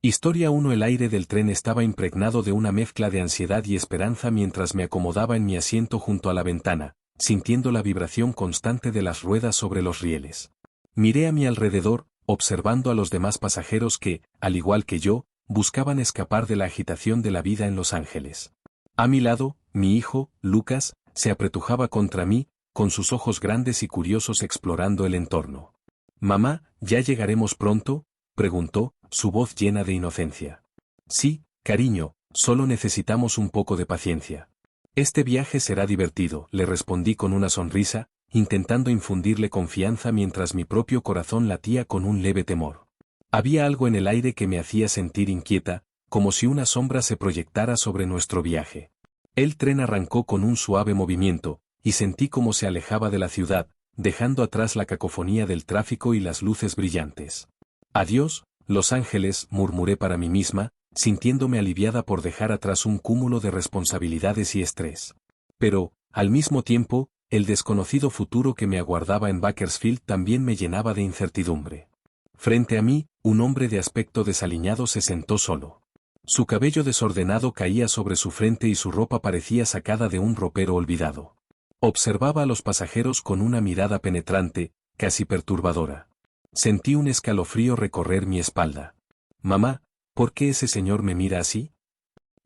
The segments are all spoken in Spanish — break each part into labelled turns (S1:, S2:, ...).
S1: Historia 1. El aire del tren estaba impregnado de una mezcla de ansiedad y esperanza mientras me acomodaba en mi asiento junto a la ventana, sintiendo la vibración constante de las ruedas sobre los rieles. Miré a mi alrededor, observando a los demás pasajeros que, al igual que yo, buscaban escapar de la agitación de la vida en Los Ángeles. A mi lado, mi hijo, Lucas, se apretujaba contra mí, con sus ojos grandes y curiosos explorando el entorno. «Mamá, ¿ya llegaremos pronto?», preguntó, su voz llena de inocencia. «Sí, cariño, solo necesitamos un poco de paciencia. Este viaje será divertido», le respondí con una sonrisa, intentando infundirle confianza mientras mi propio corazón latía con un leve temor. Había algo en el aire que me hacía sentir inquieta, como si una sombra se proyectara sobre nuestro viaje. El tren arrancó con un suave movimiento, y sentí cómo se alejaba de la ciudad, dejando atrás la cacofonía del tráfico y las luces brillantes. «Adiós, Los Ángeles», murmuré para mí misma, sintiéndome aliviada por dejar atrás un cúmulo de responsabilidades y estrés. Pero, al mismo tiempo, el desconocido futuro que me aguardaba en Bakersfield también me llenaba de incertidumbre. Frente a mí, un hombre de aspecto desaliñado se sentó solo. Su cabello desordenado caía sobre su frente y su ropa parecía sacada de un ropero olvidado. Observaba a los pasajeros con una mirada penetrante, casi perturbadora. Sentí un escalofrío recorrer mi espalda. «Mamá, ¿por qué ese señor me mira así?»,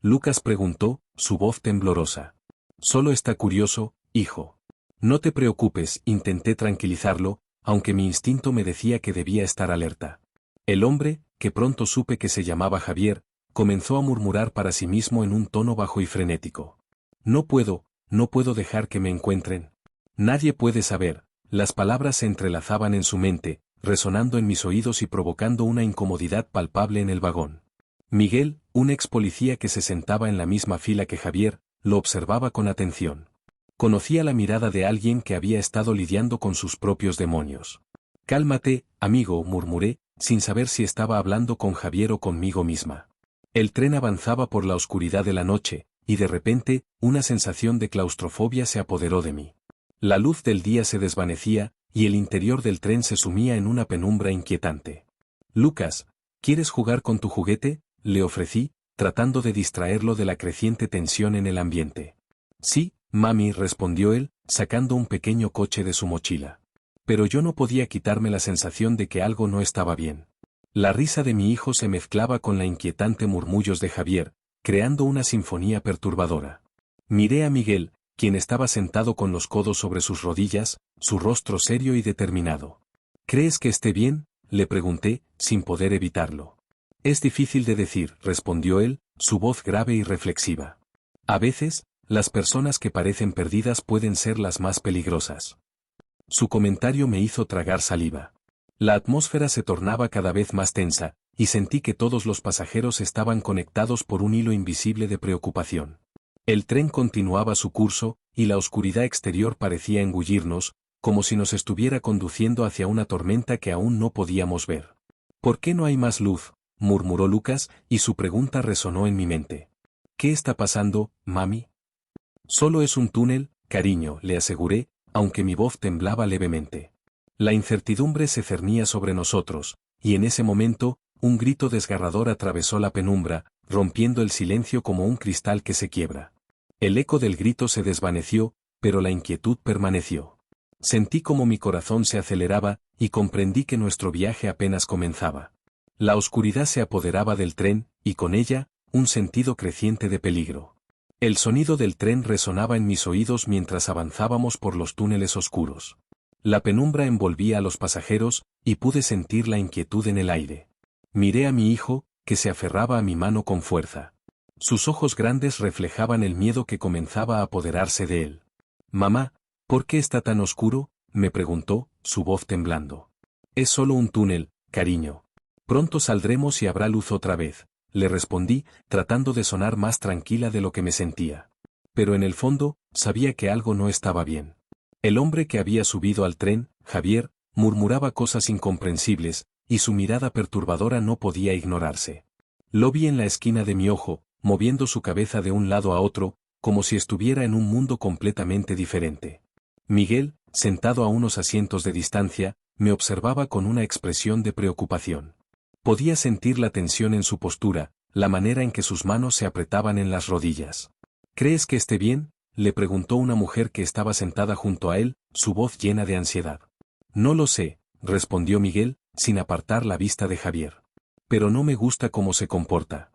S1: Lucas preguntó, su voz temblorosa. «Solo está curioso, hijo. No te preocupes», intenté tranquilizarlo, aunque mi instinto me decía que debía estar alerta. El hombre, que pronto supe que se llamaba Javier, comenzó a murmurar para sí mismo en un tono bajo y frenético. No puedo dejar que me encuentren. Nadie puede saber». Las palabras se entrelazaban en su mente, resonando en mis oídos y provocando una incomodidad palpable en el vagón. Miguel, un ex policía que se sentaba en la misma fila que Javier, lo observaba con atención. Conocía la mirada de alguien que había estado lidiando con sus propios demonios. «Cálmate, amigo», murmuré, sin saber si estaba hablando con Javier o conmigo misma. El tren avanzaba por la oscuridad de la noche, y de repente, una sensación de claustrofobia se apoderó de mí. La luz del día se desvanecía, y el interior del tren se sumía en una penumbra inquietante. «Lucas, ¿quieres jugar con tu juguete?», le ofrecí, tratando de distraerlo de la creciente tensión en el ambiente. «Sí, mami», respondió él, sacando un pequeño coche de su mochila. Pero yo no podía quitarme la sensación de que algo no estaba bien. La risa de mi hijo se mezclaba con la inquietante murmullos de Javier, creando una sinfonía perturbadora. Miré a Miguel, quien estaba sentado con los codos sobre sus rodillas, su rostro serio y determinado. «¿Crees que esté bien?», le pregunté, sin poder evitarlo. «Es difícil de decir», respondió él, su voz grave y reflexiva. «A veces, las personas que parecen perdidas pueden ser las más peligrosas». Su comentario me hizo tragar saliva. La atmósfera se tornaba cada vez más tensa, y sentí que todos los pasajeros estaban conectados por un hilo invisible de preocupación. El tren continuaba su curso, y la oscuridad exterior parecía engullirnos, como si nos estuviera conduciendo hacia una tormenta que aún no podíamos ver. «¿Por qué no hay más luz?», murmuró Lucas, y su pregunta resonó en mi mente. «¿Qué está pasando, mami?». «Solo es un túnel, cariño», le aseguré, aunque mi voz temblaba levemente. La incertidumbre se cernía sobre nosotros, y en ese momento, un grito desgarrador atravesó la penumbra, rompiendo el silencio como un cristal que se quiebra. El eco del grito se desvaneció, pero la inquietud permaneció. Sentí como mi corazón se aceleraba, y comprendí que nuestro viaje apenas comenzaba. La oscuridad se apoderaba del tren, y con ella, un sentido creciente de peligro. El sonido del tren resonaba en mis oídos mientras avanzábamos por los túneles oscuros. La penumbra envolvía a los pasajeros, y pude sentir la inquietud en el aire. Miré a mi hijo, que se aferraba a mi mano con fuerza. Sus ojos grandes reflejaban el miedo que comenzaba a apoderarse de él. «Mamá, ¿por qué está tan oscuro?», me preguntó, su voz temblando. «Es solo un túnel, cariño. Pronto saldremos y habrá luz otra vez», le respondí, tratando de sonar más tranquila de lo que me sentía. Pero en el fondo, sabía que algo no estaba bien. El hombre que había subido al tren, Javier, murmuraba cosas incomprensibles, y su mirada perturbadora no podía ignorarse. Lo vi en la esquina de mi ojo, moviendo su cabeza de un lado a otro, como si estuviera en un mundo completamente diferente. Miguel, sentado a unos asientos de distancia, me observaba con una expresión de preocupación. Podía sentir la tensión en su postura, la manera en que sus manos se apretaban en las rodillas. ¿Crees que esté bien?, le preguntó una mujer que estaba sentada junto a él, su voz llena de ansiedad. No lo sé, respondió Miguel, sin apartar la vista de Javier. Pero no me gusta cómo se comporta.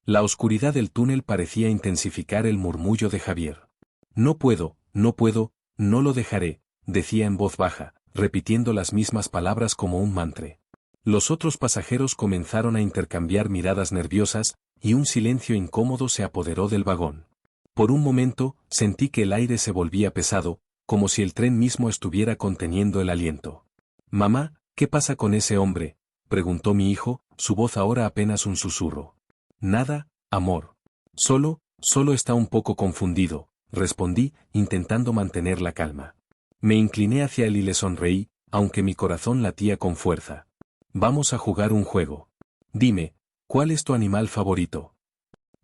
S1: La oscuridad del túnel parecía intensificar el murmullo de Javier. No puedo, no lo dejaré, decía en voz baja, repitiendo las mismas palabras como un mantra. Los otros pasajeros comenzaron a intercambiar miradas nerviosas, y un silencio incómodo se apoderó del vagón. Por un momento, sentí que el aire se volvía pesado, como si el tren mismo estuviera conteniendo el aliento. «Mamá, ¿qué pasa con ese hombre?», preguntó mi hijo, su voz ahora apenas un susurro. «Nada, amor. Solo está un poco confundido», respondí, intentando mantener la calma. Me incliné hacia él y le sonreí, aunque mi corazón latía con fuerza. «Vamos a jugar un juego. Dime, ¿cuál es tu animal favorito?».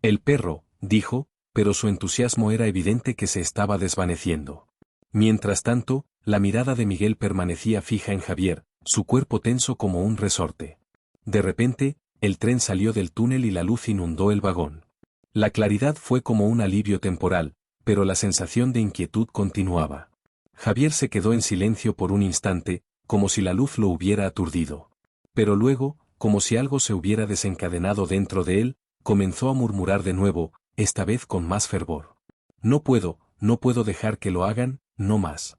S1: «El perro», dijo, pero su entusiasmo era evidente que se estaba desvaneciendo. Mientras tanto, la mirada de Miguel permanecía fija en Javier, su cuerpo tenso como un resorte. De repente, el tren salió del túnel y la luz inundó el vagón. La claridad fue como un alivio temporal, pero la sensación de inquietud continuaba. Javier se quedó en silencio por un instante, como si la luz lo hubiera aturdido. Pero luego, como si algo se hubiera desencadenado dentro de él, comenzó a murmurar de nuevo, esta vez con más fervor. No puedo dejar que lo hagan, no más.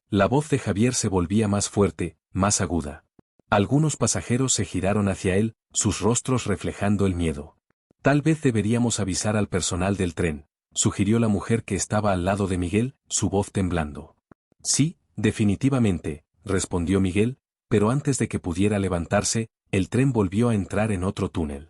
S1: La voz de Javier se volvía más fuerte, más aguda. Algunos pasajeros se giraron hacia él, sus rostros reflejando el miedo. Tal vez deberíamos avisar al personal del tren, sugirió la mujer que estaba al lado de Miguel, su voz temblando. Sí, definitivamente, respondió Miguel, pero antes de que pudiera levantarse, el tren volvió a entrar en otro túnel.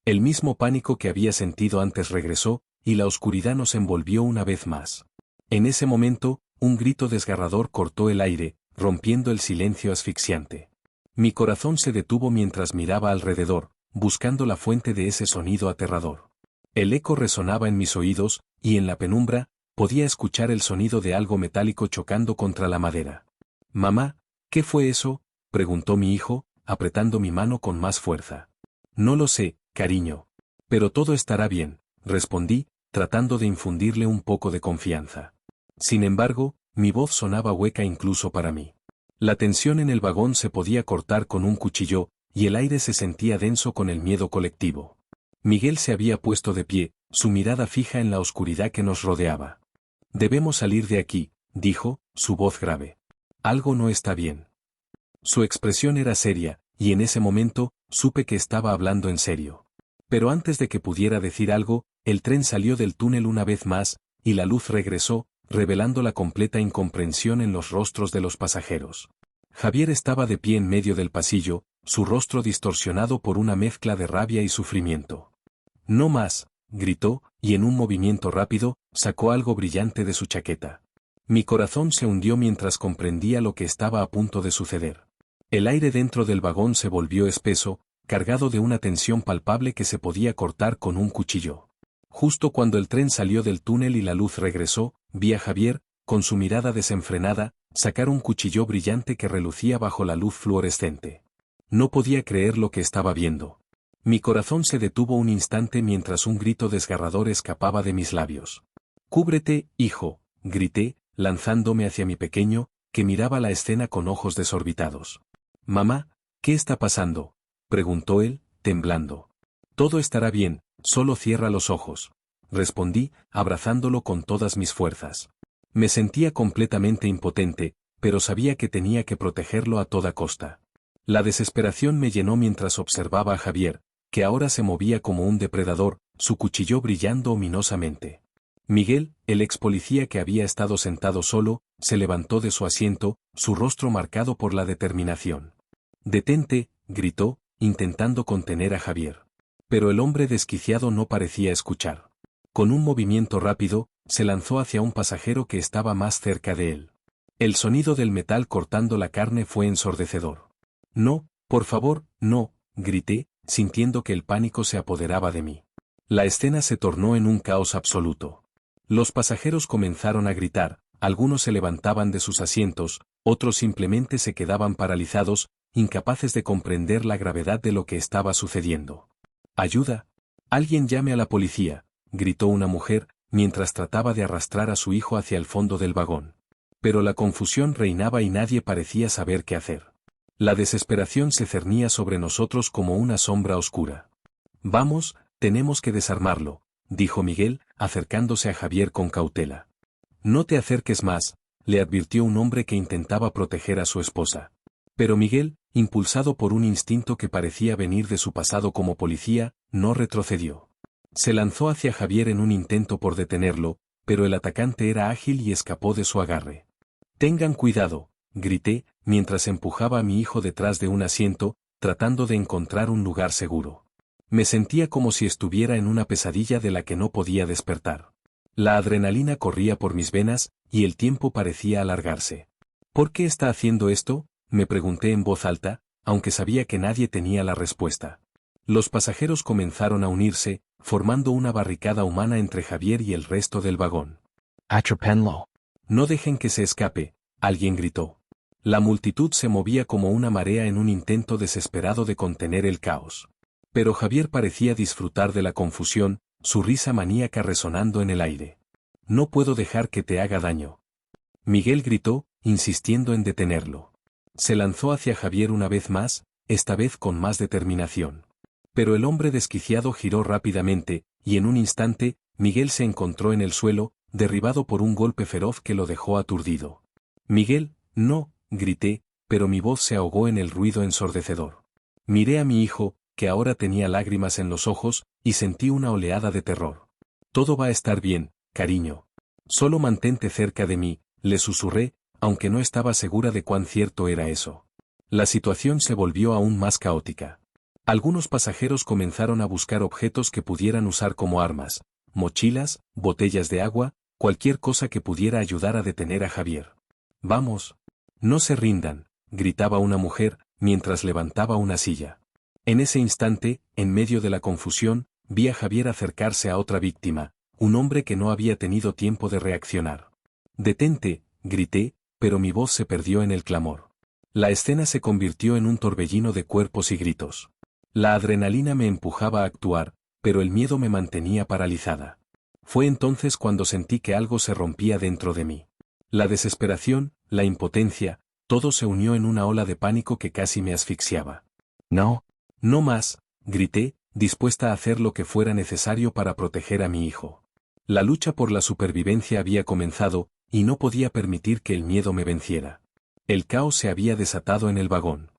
S1: El mismo pánico que había sentido antes regresó, y la oscuridad nos envolvió una vez más. En ese momento, un grito desgarrador cortó el aire, rompiendo el silencio asfixiante. Mi corazón se detuvo mientras miraba alrededor, buscando la fuente de ese sonido aterrador. El eco resonaba en mis oídos, y en la penumbra, podía escuchar el sonido de algo metálico chocando contra la madera. «Mamá, ¿qué fue eso?», preguntó mi hijo, apretando mi mano con más fuerza. «No lo sé, cariño. Pero todo estará bien», respondí, tratando de infundirle un poco de confianza. Sin embargo, mi voz sonaba hueca incluso para mí. La tensión en el vagón se podía cortar con un cuchillo, y el aire se sentía denso con el miedo colectivo. Miguel se había puesto de pie, su mirada fija en la oscuridad que nos rodeaba. «Debemos salir de aquí», dijo, su voz grave. «Algo no está bien». Su expresión era seria, y en ese momento, supe que estaba hablando en serio. Pero antes de que pudiera decir algo, el tren salió del túnel una vez más, y la luz regresó, revelando la completa incomprensión en los rostros de los pasajeros. Javier estaba de pie en medio del pasillo, su rostro distorsionado por una mezcla de rabia y sufrimiento. «No más», gritó, y en un movimiento rápido, sacó algo brillante de su chaqueta. Mi corazón se hundió mientras comprendía lo que estaba a punto de suceder. El aire dentro del vagón se volvió espeso, cargado de una tensión palpable que se podía cortar con un cuchillo. Justo cuando el tren salió del túnel y la luz regresó, vi a Javier, con su mirada desenfrenada, sacar un cuchillo brillante que relucía bajo la luz fluorescente. No podía creer lo que estaba viendo. Mi corazón se detuvo un instante mientras un grito desgarrador escapaba de mis labios. «Cúbrete, hijo», grité, lanzándome hacia mi pequeño, que miraba la escena con ojos desorbitados. «Mamá, ¿qué está pasando?», preguntó él, temblando. «Todo estará bien, solo cierra los ojos», respondí, abrazándolo con todas mis fuerzas. Me sentía completamente impotente, pero sabía que tenía que protegerlo a toda costa. La desesperación me llenó mientras observaba a Javier, que ahora se movía como un depredador, su cuchillo brillando ominosamente. Miguel, el ex policía que había estado sentado solo, se levantó de su asiento, su rostro marcado por la determinación. «Detente», gritó, intentando contener a Javier. Pero el hombre desquiciado no parecía escuchar. Con un movimiento rápido, se lanzó hacia un pasajero que estaba más cerca de él. El sonido del metal cortando la carne fue ensordecedor. «No, por favor, no», grité, sintiendo que el pánico se apoderaba de mí. La escena se tornó en un caos absoluto. Los pasajeros comenzaron a gritar, algunos se levantaban de sus asientos, otros simplemente se quedaban paralizados, incapaces de comprender la gravedad de lo que estaba sucediendo. ¡Ayuda! Alguien llame a la policía, gritó una mujer, mientras trataba de arrastrar a su hijo hacia el fondo del vagón. Pero la confusión reinaba y nadie parecía saber qué hacer. La desesperación se cernía sobre nosotros como una sombra oscura. Vamos, tenemos que desarmarlo, dijo Miguel, acercándose a Javier con cautela. No te acerques más, le advirtió un hombre que intentaba proteger a su esposa. Pero Miguel, impulsado por un instinto que parecía venir de su pasado como policía, no retrocedió. Se lanzó hacia Javier en un intento por detenerlo, pero el atacante era ágil y escapó de su agarre. Tengan cuidado, grité, mientras empujaba a mi hijo detrás de un asiento, tratando de encontrar un lugar seguro. Me sentía como si estuviera en una pesadilla de la que no podía despertar. La adrenalina corría por mis venas, y el tiempo parecía alargarse. ¿Por qué está haciendo esto?, me pregunté en voz alta, aunque sabía que nadie tenía la respuesta. Los pasajeros comenzaron a unirse, formando una barricada humana entre Javier y el resto del vagón.
S2: Atrápenlo.
S1: No dejen que se escape, alguien gritó. La multitud se movía como una marea en un intento desesperado de contener el caos. Pero Javier parecía disfrutar de la confusión, su risa maníaca resonando en el aire. No puedo dejar que te haga daño. Miguel gritó, insistiendo en detenerlo. Se lanzó hacia Javier una vez más, esta vez con más determinación. Pero el hombre desquiciado giró rápidamente, y en un instante, Miguel se encontró en el suelo, derribado por un golpe feroz que lo dejó aturdido. Miguel, no, grité, pero mi voz se ahogó en el ruido ensordecedor. Miré a mi hijo, que ahora tenía lágrimas en los ojos, y sentí una oleada de terror. Todo va a estar bien, cariño. Solo mantente cerca de mí, le susurré, aunque no estaba segura de cuán cierto era eso. La situación se volvió aún más caótica. Algunos pasajeros comenzaron a buscar objetos que pudieran usar como armas, mochilas, botellas de agua, cualquier cosa que pudiera ayudar a detener a Javier. Vamos. No se rindan, gritaba una mujer, mientras levantaba una silla. En ese instante, en medio de la confusión, vi a Javier acercarse a otra víctima, un hombre que no había tenido tiempo de reaccionar. Detente, grité, pero mi voz se perdió en el clamor. La escena se convirtió en un torbellino de cuerpos y gritos. La adrenalina me empujaba a actuar, pero el miedo me mantenía paralizada. Fue entonces cuando sentí que algo se rompía dentro de mí. La desesperación, la impotencia, todo se unió en una ola de pánico que casi me asfixiaba.
S2: No.
S1: No más, grité, dispuesta a hacer lo que fuera necesario para proteger a mi hijo. La lucha por la supervivencia había comenzado, y no podía permitir que el miedo me venciera. El caos se había desatado en el vagón.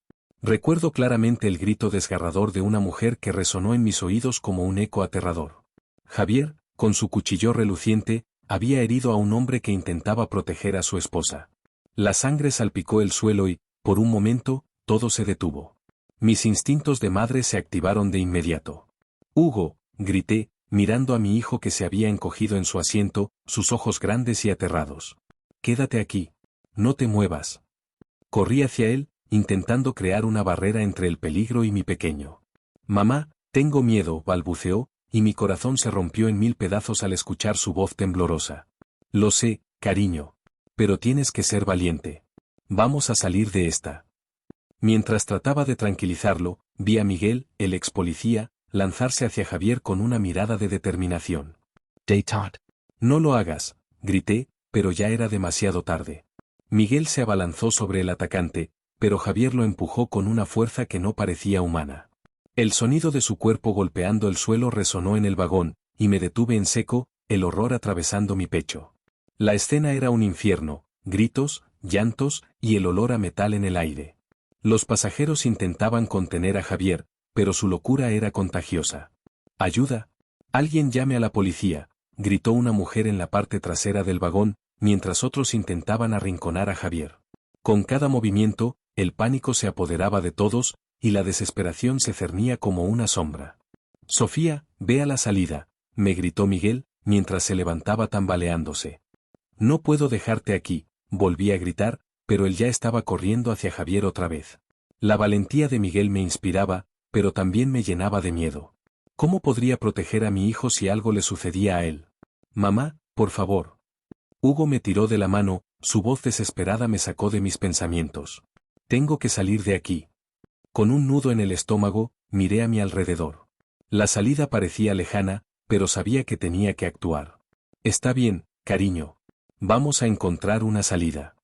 S1: Recuerdo claramente el grito desgarrador de una mujer que resonó en mis oídos como un eco aterrador. Javier, con su cuchillo reluciente, había herido a un hombre que intentaba proteger a su esposa. La sangre salpicó el suelo y, por un momento, todo se detuvo. Mis instintos de madre se activaron de inmediato. Hugo, grité, mirando a mi hijo que se había encogido en su asiento, sus ojos grandes y aterrados. Quédate aquí. No te muevas. Corrí hacia él, intentando crear una barrera entre el peligro y mi pequeño. Mamá, tengo miedo, balbuceó, y mi corazón se rompió en 1000 pedazos al escuchar su voz temblorosa. Lo sé, cariño. Pero tienes que ser valiente. Vamos a salir de esta. Mientras trataba de tranquilizarlo, vi a Miguel, el ex policía, lanzarse hacia Javier con una mirada de determinación.
S2: Détente.
S1: No lo hagas, grité, pero ya era demasiado tarde. Miguel se abalanzó sobre el atacante, pero Javier lo empujó con una fuerza que no parecía humana. El sonido de su cuerpo golpeando el suelo resonó en el vagón, y me detuve en seco, el horror atravesando mi pecho. La escena era un infierno, gritos, llantos, y el olor a metal en el aire. Los pasajeros intentaban contener a Javier, pero su locura era contagiosa. ¡Ayuda! Alguien llame a la policía, gritó una mujer en la parte trasera del vagón, mientras otros intentaban arrinconar a Javier. Con cada movimiento, el pánico se apoderaba de todos, y la desesperación se cernía como una sombra. Sofía, ve a la salida, me gritó Miguel, mientras se levantaba tambaleándose. No puedo dejarte aquí, volví a gritar, pero él ya estaba corriendo hacia Javier otra vez. La valentía de Miguel me inspiraba, pero también me llenaba de miedo. ¿Cómo podría proteger a mi hijo si algo le sucedía a él? Mamá, por favor. Hugo me tiró de la mano, su voz desesperada me sacó de mis pensamientos. Tengo que salir de aquí. Con un nudo en el estómago, miré a mi alrededor. La salida parecía lejana, pero sabía que tenía que actuar. Está bien, cariño. Vamos a encontrar una salida.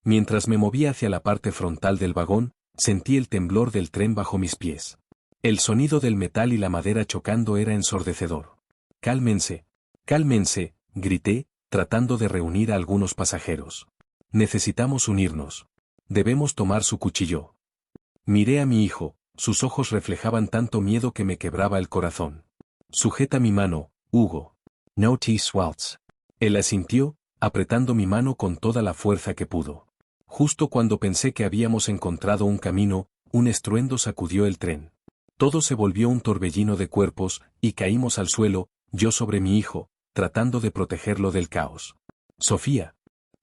S1: Mientras me movía hacia la parte frontal del vagón, sentí el temblor del tren bajo mis pies. El sonido del metal y la madera chocando era ensordecedor. Cálmense, cálmense, grité, tratando de reunir a algunos pasajeros. Necesitamos unirnos. Debemos tomar su cuchillo. Miré a mi hijo, sus ojos reflejaban tanto miedo que me quebraba el corazón. Sujeta mi mano, Hugo.
S2: No te sueltes.
S1: Él asintió, apretando mi mano con toda la fuerza que pudo. Justo cuando pensé que habíamos encontrado un camino, un estruendo sacudió el tren. Todo se volvió un torbellino de cuerpos, y caímos al suelo, yo sobre mi hijo, tratando de protegerlo del caos. Sofía.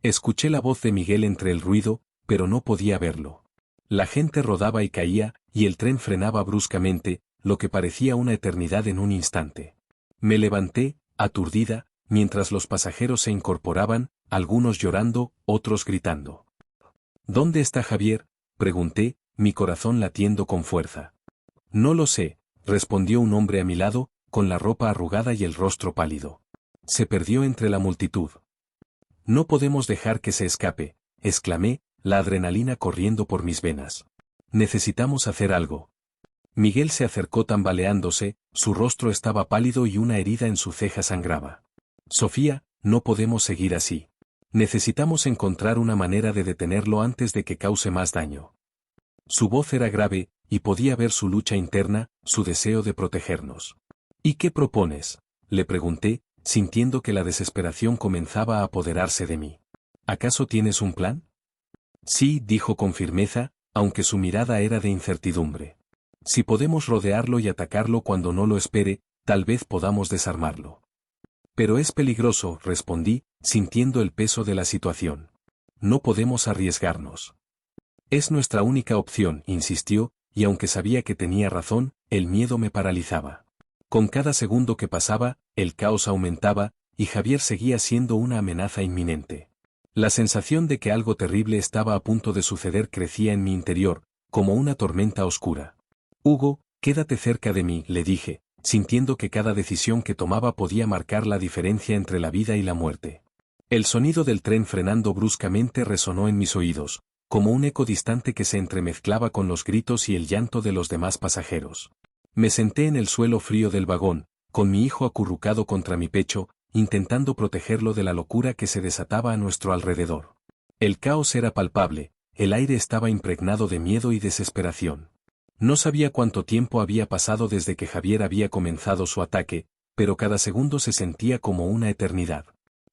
S1: Escuché la voz de Miguel entre el ruido, pero no podía verlo. La gente rodaba y caía, y el tren frenaba bruscamente, lo que parecía una eternidad en un instante. Me levanté, aturdida, mientras los pasajeros se incorporaban, algunos llorando, otros gritando. ¿Dónde está Javier?, pregunté, mi corazón latiendo con fuerza. No lo sé, respondió un hombre a mi lado, con la ropa arrugada y el rostro pálido. Se perdió entre la multitud. No podemos dejar que se escape, exclamé, la adrenalina corriendo por mis venas. Necesitamos hacer algo. Miguel se acercó tambaleándose, su rostro estaba pálido y una herida en su ceja sangraba. Sofía, no podemos seguir así. Necesitamos encontrar una manera de detenerlo antes de que cause más daño. Su voz era grave, y podía ver su lucha interna, su deseo de protegernos. ¿Y qué propones?, le pregunté, sintiendo que la desesperación comenzaba a apoderarse de mí. ¿Acaso tienes un plan? Sí, dijo con firmeza, aunque su mirada era de incertidumbre. Si podemos rodearlo y atacarlo cuando no lo espere, tal vez podamos desarmarlo. Pero es peligroso, respondí, sintiendo el peso de la situación. No podemos arriesgarnos. Es nuestra única opción, insistió, y aunque sabía que tenía razón, el miedo me paralizaba. Con cada segundo que pasaba, el caos aumentaba, y Javier seguía siendo una amenaza inminente. La sensación de que algo terrible estaba a punto de suceder crecía en mi interior, como una tormenta oscura. Hugo, quédate cerca de mí, le dije, sintiendo que cada decisión que tomaba podía marcar la diferencia entre la vida y la muerte. El sonido del tren frenando bruscamente resonó en mis oídos, como un eco distante que se entremezclaba con los gritos y el llanto de los demás pasajeros. Me senté en el suelo frío del vagón, con mi hijo acurrucado contra mi pecho, intentando protegerlo de la locura que se desataba a nuestro alrededor. El caos era palpable, el aire estaba impregnado de miedo y desesperación. No sabía cuánto tiempo había pasado desde que Javier había comenzado su ataque, pero cada segundo se sentía como una eternidad.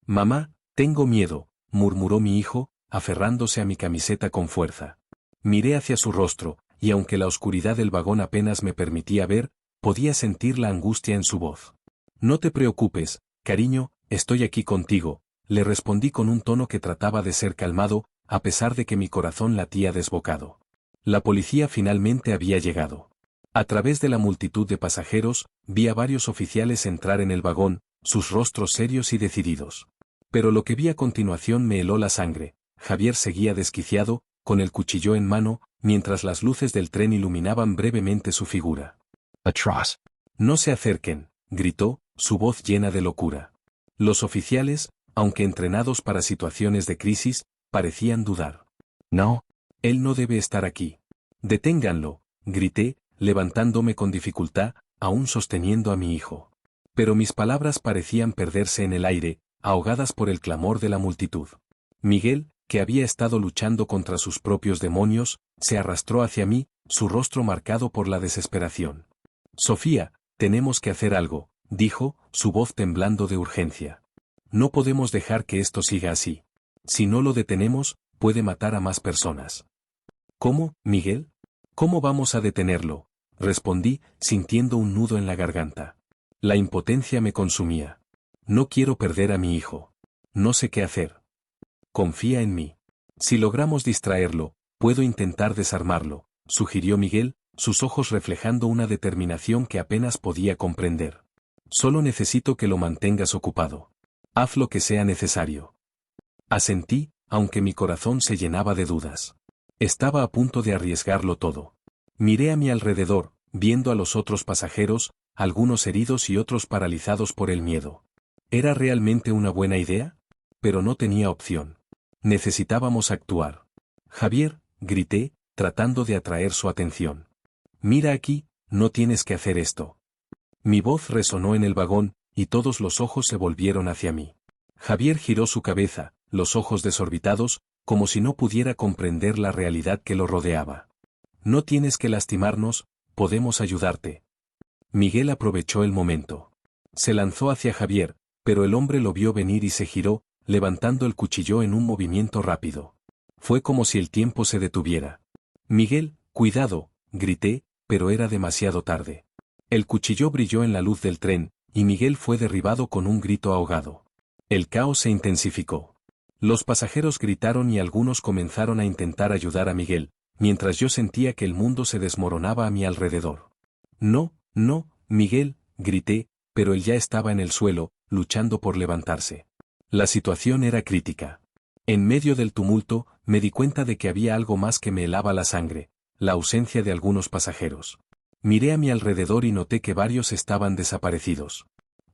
S1: Mamá, tengo miedo, murmuró mi hijo, aferrándose a mi camiseta con fuerza. Miré hacia su rostro, y aunque la oscuridad del vagón apenas me permitía ver, podía sentir la angustia en su voz. No te preocupes, cariño, estoy aquí contigo, le respondí con un tono que trataba de ser calmado, a pesar de que mi corazón latía desbocado. La policía finalmente había llegado. A través de la multitud de pasajeros, vi a varios oficiales entrar en el vagón, sus rostros serios y decididos. Pero lo que vi a continuación me heló la sangre. Javier seguía desquiciado, con el cuchillo en mano, mientras las luces del tren iluminaban brevemente su figura.
S2: Atroz.
S1: No se acerquen, gritó, su voz llena de locura. Los oficiales, aunque entrenados para situaciones de crisis, parecían dudar.
S2: No.
S1: Él no debe estar aquí. Deténganlo, grité, levantándome con dificultad, aún sosteniendo a mi hijo. Pero mis palabras parecían perderse en el aire, ahogadas por el clamor de la multitud. Miguel, que había estado luchando contra sus propios demonios, se arrastró hacia mí, su rostro marcado por la desesperación. Sofía, tenemos que hacer algo, dijo, su voz temblando de urgencia. No podemos dejar que esto siga así. Si no lo detenemos, puede matar a más personas. ¿Cómo, Miguel? ¿Cómo vamos a detenerlo?, respondí, sintiendo un nudo en la garganta. La impotencia me consumía. No quiero perder a mi hijo. No sé qué hacer. Confía en mí. Si logramos distraerlo, puedo intentar desarmarlo, sugirió Miguel, sus ojos reflejando una determinación que apenas podía comprender. Solo necesito que lo mantengas ocupado. Haz lo que sea necesario. Asentí, aunque mi corazón se llenaba de dudas. Estaba a punto de arriesgarlo todo. Miré a mi alrededor, viendo a los otros pasajeros, algunos heridos y otros paralizados por el miedo. ¿Era realmente una buena idea? Pero no tenía opción. Necesitábamos actuar. Javier, grité, tratando de atraer su atención. Mira aquí, no tienes que hacer esto. Mi voz resonó en el vagón, y todos los ojos se volvieron hacia mí. Javier giró su cabeza, los ojos desorbitados, como si no pudiera comprender la realidad que lo rodeaba. No tienes que lastimarnos, podemos ayudarte. Miguel aprovechó el momento. Se lanzó hacia Javier, pero el hombre lo vio venir y se giró, levantando el cuchillo en un movimiento rápido. Fue como si el tiempo se detuviera. Miguel, cuidado, grité, pero era demasiado tarde. El cuchillo brilló en la luz del tren, y Miguel fue derribado con un grito ahogado. El caos se intensificó. Los pasajeros gritaron y algunos comenzaron a intentar ayudar a Miguel, mientras yo sentía que el mundo se desmoronaba a mi alrededor. No, no, Miguel, grité, pero él ya estaba en el suelo, luchando por levantarse. La situación era crítica. En medio del tumulto, me di cuenta de que había algo más que me helaba la sangre, la ausencia de algunos pasajeros. Miré a mi alrededor y noté que varios estaban desaparecidos.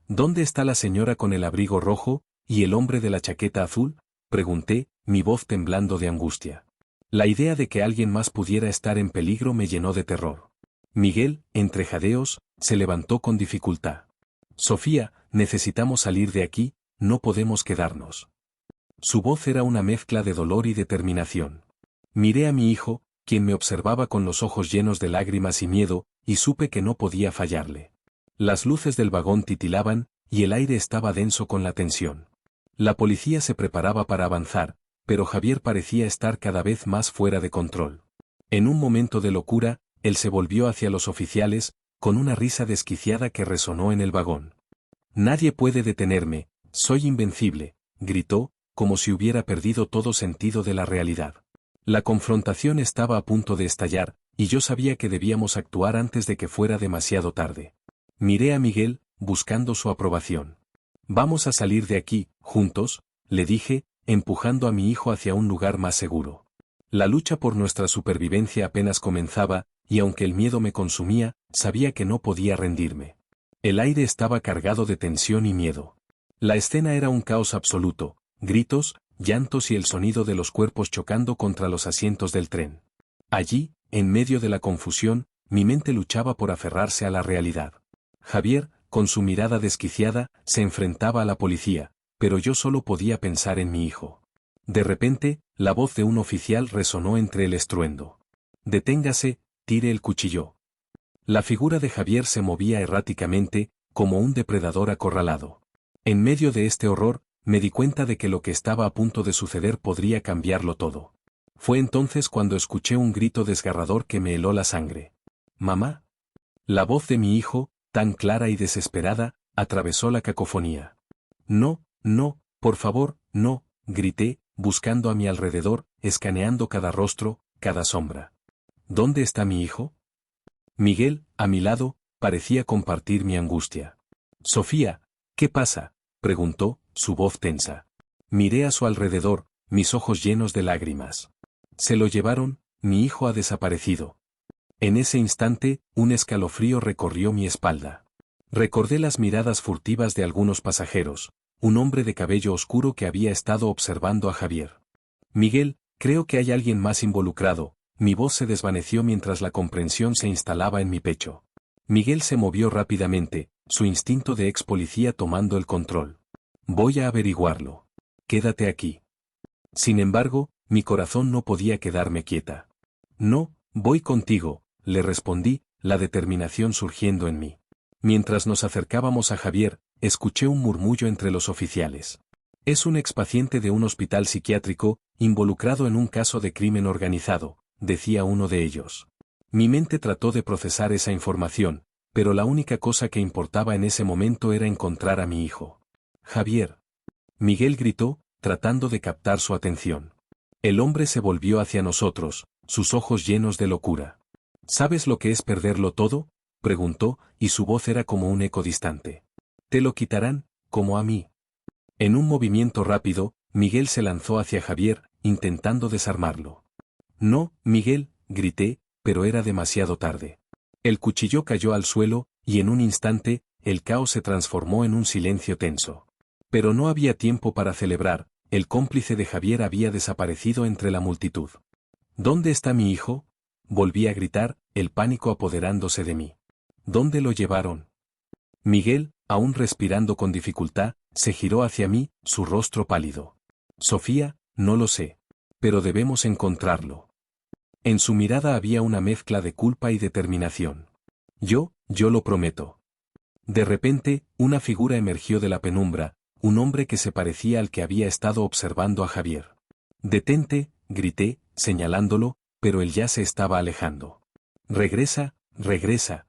S1: ¿Dónde está la señora con el abrigo rojo, y el hombre de la chaqueta azul? Pregunté, mi voz temblando de angustia. La idea de que alguien más pudiera estar en peligro me llenó de terror. Miguel, entre jadeos, se levantó con dificultad. Sofía, necesitamos salir de aquí, no podemos quedarnos. Su voz era una mezcla de dolor y determinación. Miré a mi hijo, quien me observaba con los ojos llenos de lágrimas y miedo, y supe que no podía fallarle. Las luces del vagón titilaban, y el aire estaba denso con la tensión. La policía se preparaba para avanzar, pero Javier parecía estar cada vez más fuera de control. En un momento de locura, él se volvió hacia los oficiales, con una risa desquiciada que resonó en el vagón. Nadie puede detenerme, soy invencible, gritó, como si hubiera perdido todo sentido de la realidad. La confrontación estaba a punto de estallar, y yo sabía que debíamos actuar antes de que fuera demasiado tarde. Miré a Miguel, buscando su aprobación. Vamos a salir de aquí, juntos, le dije, empujando a mi hijo hacia un lugar más seguro. La lucha por nuestra supervivencia apenas comenzaba, y aunque el miedo me consumía, sabía que no podía rendirme. El aire estaba cargado de tensión y miedo. La escena era un caos absoluto, gritos, llantos y el sonido de los cuerpos chocando contra los asientos del tren. Allí, en medio de la confusión, mi mente luchaba por aferrarse a la realidad. Javier, con su mirada desquiciada, se enfrentaba a la policía, pero yo solo podía pensar en mi hijo. De repente, la voz de un oficial resonó entre el estruendo. «Deténgase, tire el cuchillo». La figura de Javier se movía erráticamente, como un depredador acorralado. En medio de este horror, me di cuenta de que lo que estaba a punto de suceder podría cambiarlo todo. Fue entonces cuando escuché un grito desgarrador que me heló la sangre. «¡Mamá!». La voz de mi hijo, tan clara y desesperada, atravesó la cacofonía. «No, no, por favor, no», grité, buscando a mi alrededor, escaneando cada rostro, cada sombra. «¿Dónde está mi hijo?». Miguel, a mi lado, parecía compartir mi angustia. «Sofía, ¿qué pasa?», preguntó, su voz tensa. Miré a su alrededor, mis ojos llenos de lágrimas. «Se lo llevaron, mi hijo ha desaparecido». En ese instante, un escalofrío recorrió mi espalda. Recordé las miradas furtivas de algunos pasajeros, un hombre de cabello oscuro que había estado observando a Javier. «Miguel, creo que hay alguien más involucrado». Mi voz se desvaneció mientras la comprensión se instalaba en mi pecho. Miguel se movió rápidamente, su instinto de ex policía tomando el control. «Voy a averiguarlo. Quédate aquí». Sin embargo, mi corazón no podía quedarme quieta. «No, voy contigo», le respondí, la determinación surgiendo en mí. Mientras nos acercábamos a Javier, escuché un murmullo entre los oficiales. «Es un expaciente de un hospital psiquiátrico, involucrado en un caso de crimen organizado», decía uno de ellos. Mi mente trató de procesar esa información, pero la única cosa que importaba en ese momento era encontrar a mi hijo. «Javier». Miguel gritó, tratando de captar su atención. El hombre se volvió hacia nosotros, sus ojos llenos de locura. «¿Sabes lo que es perderlo todo?», preguntó, y su voz era como un eco distante. «Te lo quitarán, como a mí». En un movimiento rápido, Miguel se lanzó hacia Javier, intentando desarmarlo. «No, Miguel», grité, pero era demasiado tarde. El cuchillo cayó al suelo, y en un instante, el caos se transformó en un silencio tenso. Pero no había tiempo para celebrar, el cómplice de Javier había desaparecido entre la multitud. ¿Dónde está mi hijo? Volví a gritar, el pánico apoderándose de mí. ¿Dónde lo llevaron? Miguel, aún respirando con dificultad, se giró hacia mí, su rostro pálido. Sofía, no lo sé. Pero debemos encontrarlo. En su mirada había una mezcla de culpa y determinación. Yo lo prometo. De repente, una figura emergió de la penumbra, un hombre que se parecía al que había estado observando a Javier. «Detente», grité, señalándolo, pero él ya se estaba alejando. «Regresa, regresa».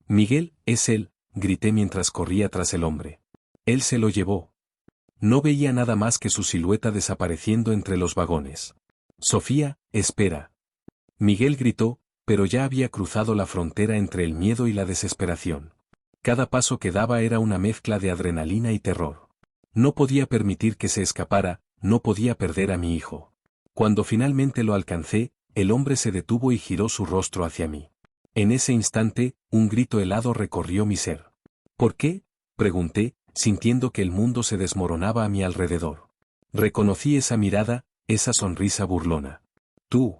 S1: «Miguel, es él», grité mientras corría tras el hombre. Él se lo llevó. No veía nada más que su silueta desapareciendo entre los vagones. «Sofía, espera». Miguel gritó, pero ya había cruzado la frontera entre el miedo y la desesperación. Cada paso que daba era una mezcla de adrenalina y terror. No podía permitir que se escapara, no podía perder a mi hijo. Cuando finalmente lo alcancé, el hombre se detuvo y giró su rostro hacia mí. En ese instante, un grito helado recorrió mi ser. ¿Por qué?, pregunté, sintiendo que el mundo se desmoronaba a mi alrededor. Reconocí esa mirada, esa sonrisa burlona. Tú.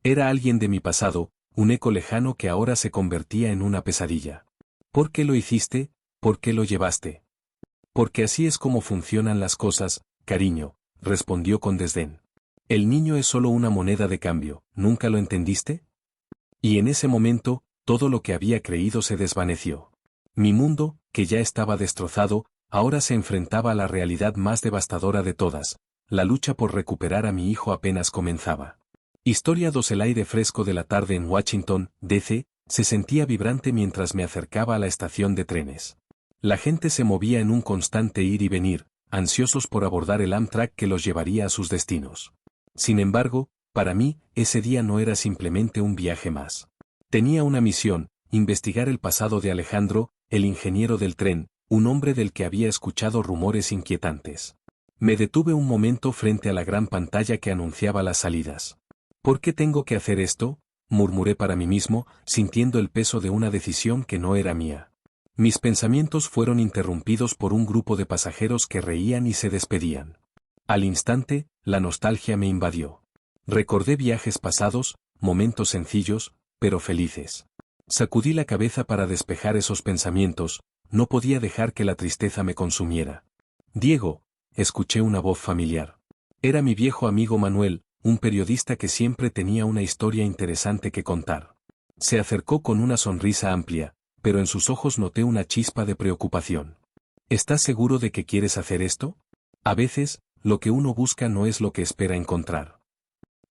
S1: Era alguien de mi pasado, un eco lejano que ahora se convertía en una pesadilla. ¿Por qué lo hiciste? ¿Por qué lo llevaste? Porque así es como funcionan las cosas, cariño, respondió con desdén. El niño es solo una moneda de cambio, ¿nunca lo entendiste? Y en ese momento, todo lo que había creído se desvaneció. Mi mundo, que ya estaba destrozado, ahora se enfrentaba a la realidad más devastadora de todas. La lucha por recuperar a mi hijo apenas comenzaba. Historia 2. El aire fresco de la tarde en Washington, D.C., se sentía vibrante mientras me acercaba a la estación de trenes. La gente se movía en un constante ir y venir, ansiosos por abordar el Amtrak que los llevaría a sus destinos. Sin embargo, para mí, ese día no era simplemente un viaje más. Tenía una misión: investigar el pasado de Alejandro, el ingeniero del tren, un hombre del que había escuchado rumores inquietantes. Me detuve un momento frente a la gran pantalla que anunciaba las salidas. ¿Por qué tengo que hacer esto?, murmuré para mí mismo, sintiendo el peso de una decisión que no era mía. Mis pensamientos fueron interrumpidos por un grupo de pasajeros que reían y se despedían. Al instante, la nostalgia me invadió. Recordé viajes pasados, momentos sencillos, pero felices. Sacudí la cabeza para despejar esos pensamientos, no podía dejar que la tristeza me consumiera. «Diego», escuché una voz familiar. Era mi viejo amigo Manuel, un periodista que siempre tenía una historia interesante que contar. Se acercó con una sonrisa amplia, pero en sus ojos noté una chispa de preocupación. ¿Estás seguro de que quieres hacer esto? A veces, lo que uno busca no es lo que espera encontrar.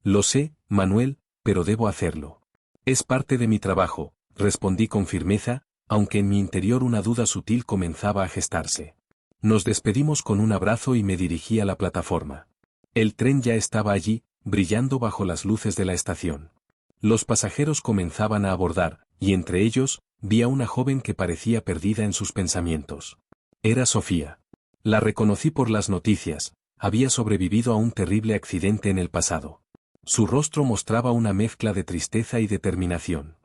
S1: Lo sé, Manuel, pero debo hacerlo. Es parte de mi trabajo, respondí con firmeza, aunque en mi interior una duda sutil comenzaba a gestarse. Nos despedimos con un abrazo y me dirigí a la plataforma. El tren ya estaba allí, brillando bajo las luces de la estación. Los pasajeros comenzaban a abordar, y entre ellos, vi a una joven que parecía perdida en sus pensamientos. Era Sofía. La reconocí por las noticias, había sobrevivido a un terrible accidente en el pasado. Su rostro mostraba una mezcla de tristeza y determinación.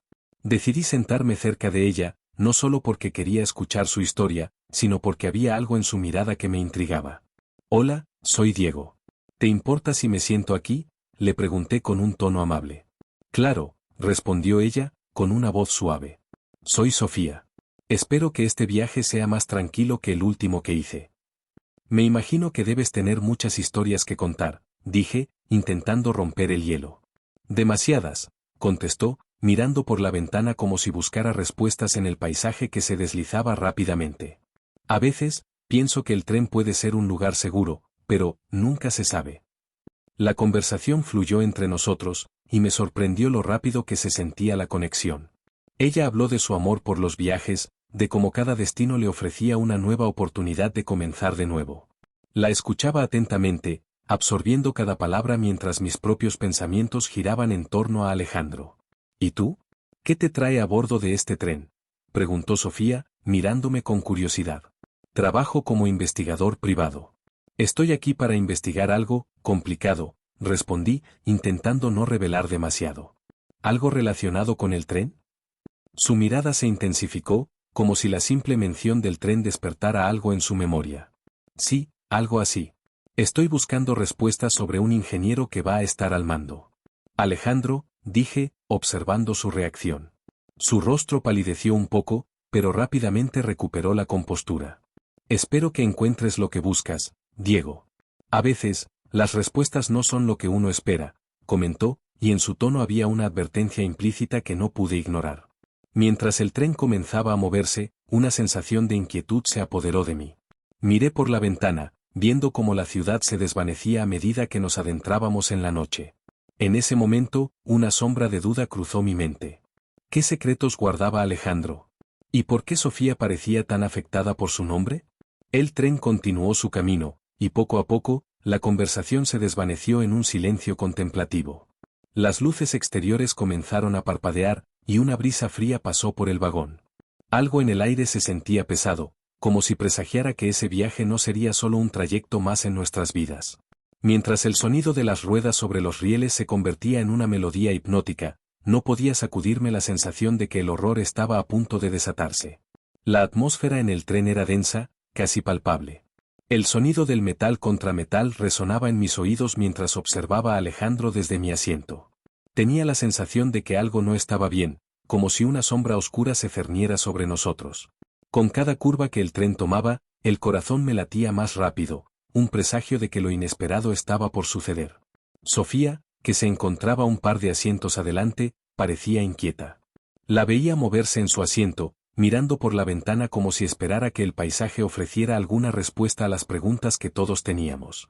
S1: Decidí sentarme cerca de ella, no solo porque quería escuchar su historia, sino porque había algo en su mirada que me intrigaba. «Hola, soy Diego. ¿Te importa si me siento aquí?», le pregunté con un tono amable. «Claro», respondió ella, con una voz suave. «Soy Sofía. Espero que este viaje sea más tranquilo que el último que hice». «Me imagino que debes tener muchas historias que contar», dije, intentando romper el hielo. «Demasiadas», contestó, mirando por la ventana como si buscara respuestas en el paisaje que se deslizaba rápidamente. «A veces, pienso que el tren puede ser un lugar seguro, pero nunca se sabe». La conversación fluyó entre nosotros, y me sorprendió lo rápido que se sentía la conexión. Ella habló de su amor por los viajes, de cómo cada destino le ofrecía una nueva oportunidad de comenzar de nuevo. La escuchaba atentamente, absorbiendo cada palabra mientras mis propios pensamientos giraban en torno a Alejandro. «¿Y tú? ¿Qué te trae a bordo de este tren?», preguntó Sofía, mirándome con curiosidad. «Trabajo como investigador privado. Estoy aquí para investigar algo complicado», respondí, intentando no revelar demasiado. ¿Algo relacionado con el tren? Su mirada se intensificó, como si la simple mención del tren despertara algo en su memoria. Sí, algo así. Estoy buscando respuestas sobre un ingeniero que va a estar al mando. Alejandro, dije, observando su reacción. Su rostro palideció un poco, pero rápidamente recuperó la compostura. Espero que encuentres lo que buscas, Diego. A veces, las respuestas no son lo que uno espera, comentó, y en su tono había una advertencia implícita que no pude ignorar. Mientras el tren comenzaba a moverse, una sensación de inquietud se apoderó de mí. Miré por la ventana, viendo cómo la ciudad se desvanecía a medida que nos adentrábamos en la noche. En ese momento, una sombra de duda cruzó mi mente. ¿Qué secretos guardaba Alejandro? ¿Y por qué Sofía parecía tan afectada por su nombre? El tren continuó su camino, y poco a poco, la conversación se desvaneció en un silencio contemplativo. Las luces exteriores comenzaron a parpadear, y una brisa fría pasó por el vagón. Algo en el aire se sentía pesado, como si presagiara que ese viaje no sería solo un trayecto más en nuestras vidas. Mientras el sonido de las ruedas sobre los rieles se convertía en una melodía hipnótica, no podía sacudirme la sensación de que el horror estaba a punto de desatarse. La atmósfera en el tren era densa, casi palpable. El sonido del metal contra metal resonaba en mis oídos mientras observaba a Alejandro desde mi asiento. Tenía la sensación de que algo no estaba bien, como si una sombra oscura se cerniera sobre nosotros. Con cada curva que el tren tomaba, el corazón me latía más rápido, un presagio de que lo inesperado estaba por suceder. Sofía, que se encontraba un par de asientos adelante, parecía inquieta. La veía moverse en su asiento, mirando por la ventana como si esperara que el paisaje ofreciera alguna respuesta a las preguntas que todos teníamos.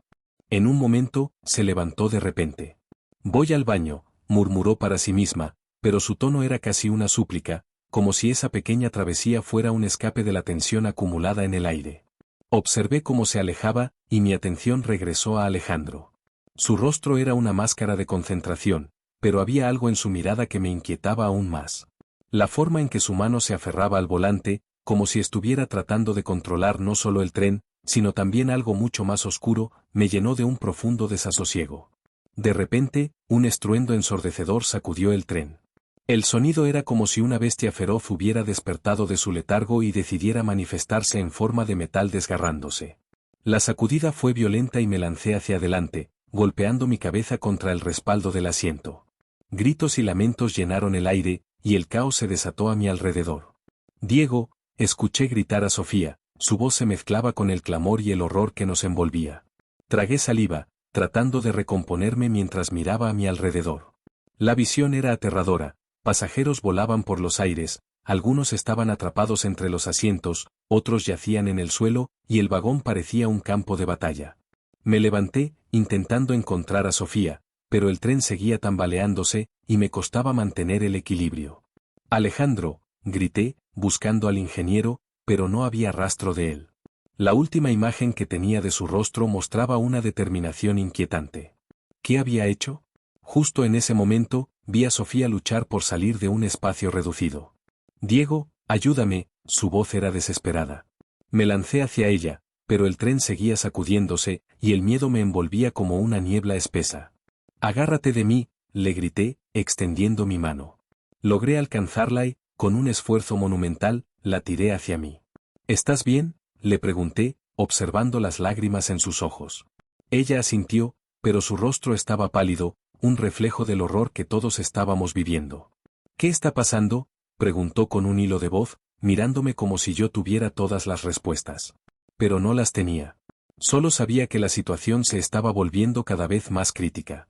S1: En un momento, se levantó de repente. «Voy al baño», murmuró para sí misma, pero su tono era casi una súplica, como si esa pequeña travesía fuera un escape de la tensión acumulada en el aire. Observé cómo se alejaba, y mi atención regresó a Alejandro. Su rostro era una máscara de concentración, pero había algo en su mirada que me inquietaba aún más. La forma en que su mano se aferraba al volante, como si estuviera tratando de controlar no solo el tren, sino también algo mucho más oscuro, me llenó de un profundo desasosiego. De repente, un estruendo ensordecedor sacudió el tren. El sonido era como si una bestia feroz hubiera despertado de su letargo y decidiera manifestarse en forma de metal desgarrándose. La sacudida fue violenta y me lancé hacia adelante, golpeando mi cabeza contra el respaldo del asiento. Gritos y lamentos llenaron el aire, y el caos se desató a mi alrededor. «Diego», escuché gritar a Sofía, su voz se mezclaba con el clamor y el horror que nos envolvía. Tragué saliva, tratando de recomponerme mientras miraba a mi alrededor. La visión era aterradora, pasajeros volaban por los aires, algunos estaban atrapados entre los asientos, otros yacían en el suelo, y el vagón parecía un campo de batalla. Me levanté, intentando encontrar a Sofía, pero el tren seguía tambaleándose, y me costaba mantener el equilibrio. «Alejandro», grité, buscando al ingeniero, pero no había rastro de él. La última imagen que tenía de su rostro mostraba una determinación inquietante. ¿Qué había hecho? Justo en ese momento, vi a Sofía luchar por salir de un espacio reducido. «Diego, ayúdame», su voz era desesperada. Me lancé hacia ella, pero el tren seguía sacudiéndose, y el miedo me envolvía como una niebla espesa. «Agárrate de mí», le grité, extendiendo mi mano. Logré alcanzarla y, con un esfuerzo monumental, la tiré hacia mí. «¿Estás bien?», le pregunté, observando las lágrimas en sus ojos. Ella asintió, pero su rostro estaba pálido, un reflejo del horror que todos estábamos viviendo. «¿Qué está pasando?», preguntó con un hilo de voz, mirándome como si yo tuviera todas las respuestas. Pero no las tenía. Solo sabía que la situación se estaba volviendo cada vez más crítica.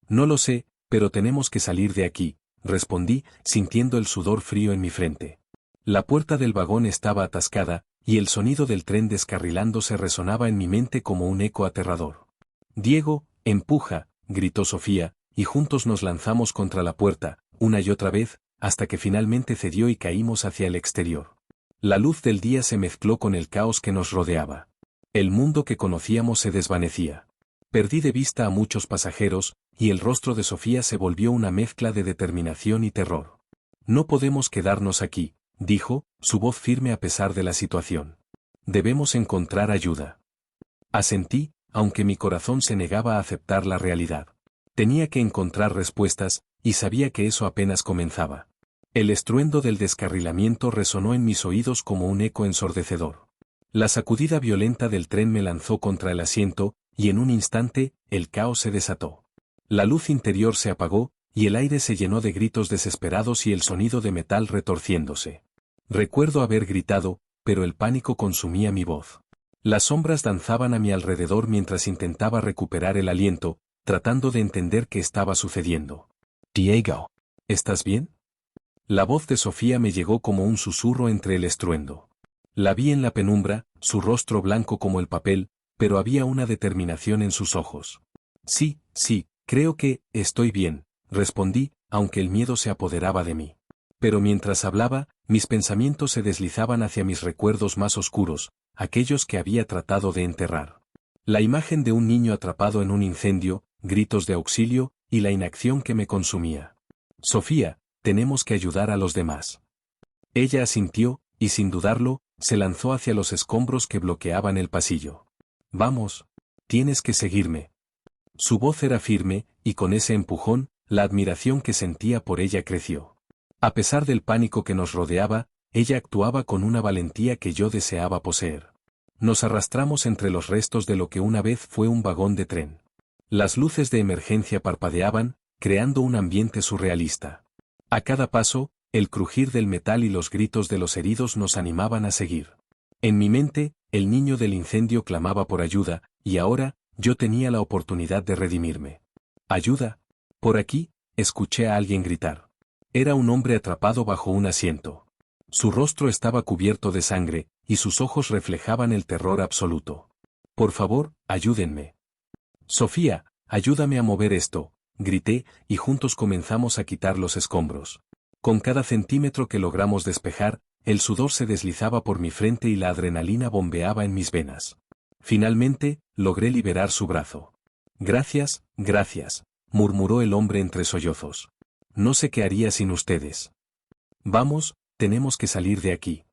S1: «No lo sé, pero tenemos que salir de aquí», respondí, sintiendo el sudor frío en mi frente. La puerta del vagón estaba atascada, y el sonido del tren descarrilándose resonaba en mi mente como un eco aterrador. «Diego, empuja», gritó Sofía, y juntos nos lanzamos contra la puerta, una y otra vez, hasta que finalmente cedió y caímos hacia el exterior. La luz del día se mezcló con el caos que nos rodeaba. El mundo que conocíamos se desvanecía. Perdí de vista a muchos pasajeros, y el rostro de Sofía se volvió una mezcla de determinación y terror. «No podemos quedarnos aquí», dijo, su voz firme a pesar de la situación. «Debemos encontrar ayuda». Asentí, aunque mi corazón se negaba a aceptar la realidad. Tenía que encontrar respuestas, y sabía que eso apenas comenzaba. El estruendo del descarrilamiento resonó en mis oídos como un eco ensordecedor. La sacudida violenta del tren me lanzó contra el asiento, y en un instante, el caos se desató. La luz interior se apagó, y el aire se llenó de gritos desesperados y el sonido de metal retorciéndose. Recuerdo haber gritado, pero el pánico consumía mi voz. Las sombras danzaban a mi alrededor mientras intentaba recuperar el aliento, tratando de entender qué estaba sucediendo.
S2: Diego.
S1: ¿Estás bien? La voz de Sofía me llegó como un susurro entre el estruendo. La vi en la penumbra, su rostro blanco como el papel, pero había una determinación en sus ojos. Sí, creo que, estoy bien, respondí, aunque el miedo se apoderaba de mí. Pero mientras hablaba, mis pensamientos se deslizaban hacia mis recuerdos más oscuros, aquellos que había tratado de enterrar. La imagen de un niño atrapado en un incendio, gritos de auxilio, y la inacción que me consumía. Sofía, tenemos que ayudar a los demás. Ella asintió, y sin dudarlo, se lanzó hacia los escombros que bloqueaban el pasillo. Vamos, tienes que seguirme. Su voz era firme, y con ese empujón, la admiración que sentía por ella creció. A pesar del pánico que nos rodeaba, ella actuaba con una valentía que yo deseaba poseer. Nos arrastramos entre los restos de lo que una vez fue un vagón de tren. Las luces de emergencia parpadeaban, creando un ambiente surrealista. A cada paso, el crujir del metal y los gritos de los heridos nos animaban a seguir. En mi mente, el niño del incendio clamaba por ayuda, y ahora, yo tenía la oportunidad de redimirme. ¿Ayuda? Por aquí, escuché a alguien gritar. Era un hombre atrapado bajo un asiento. Su rostro estaba cubierto de sangre, y sus ojos reflejaban el terror absoluto. Por favor, ayúdenme. Sofía, ayúdame a mover esto, grité, y juntos comenzamos a quitar los escombros. Con cada centímetro que logramos despejar, el sudor se deslizaba por mi frente y la adrenalina bombeaba en mis venas. Finalmente, logré liberar su brazo. Gracias, murmuró el hombre entre sollozos. No sé qué haría sin ustedes. Vamos, tenemos que salir de aquí.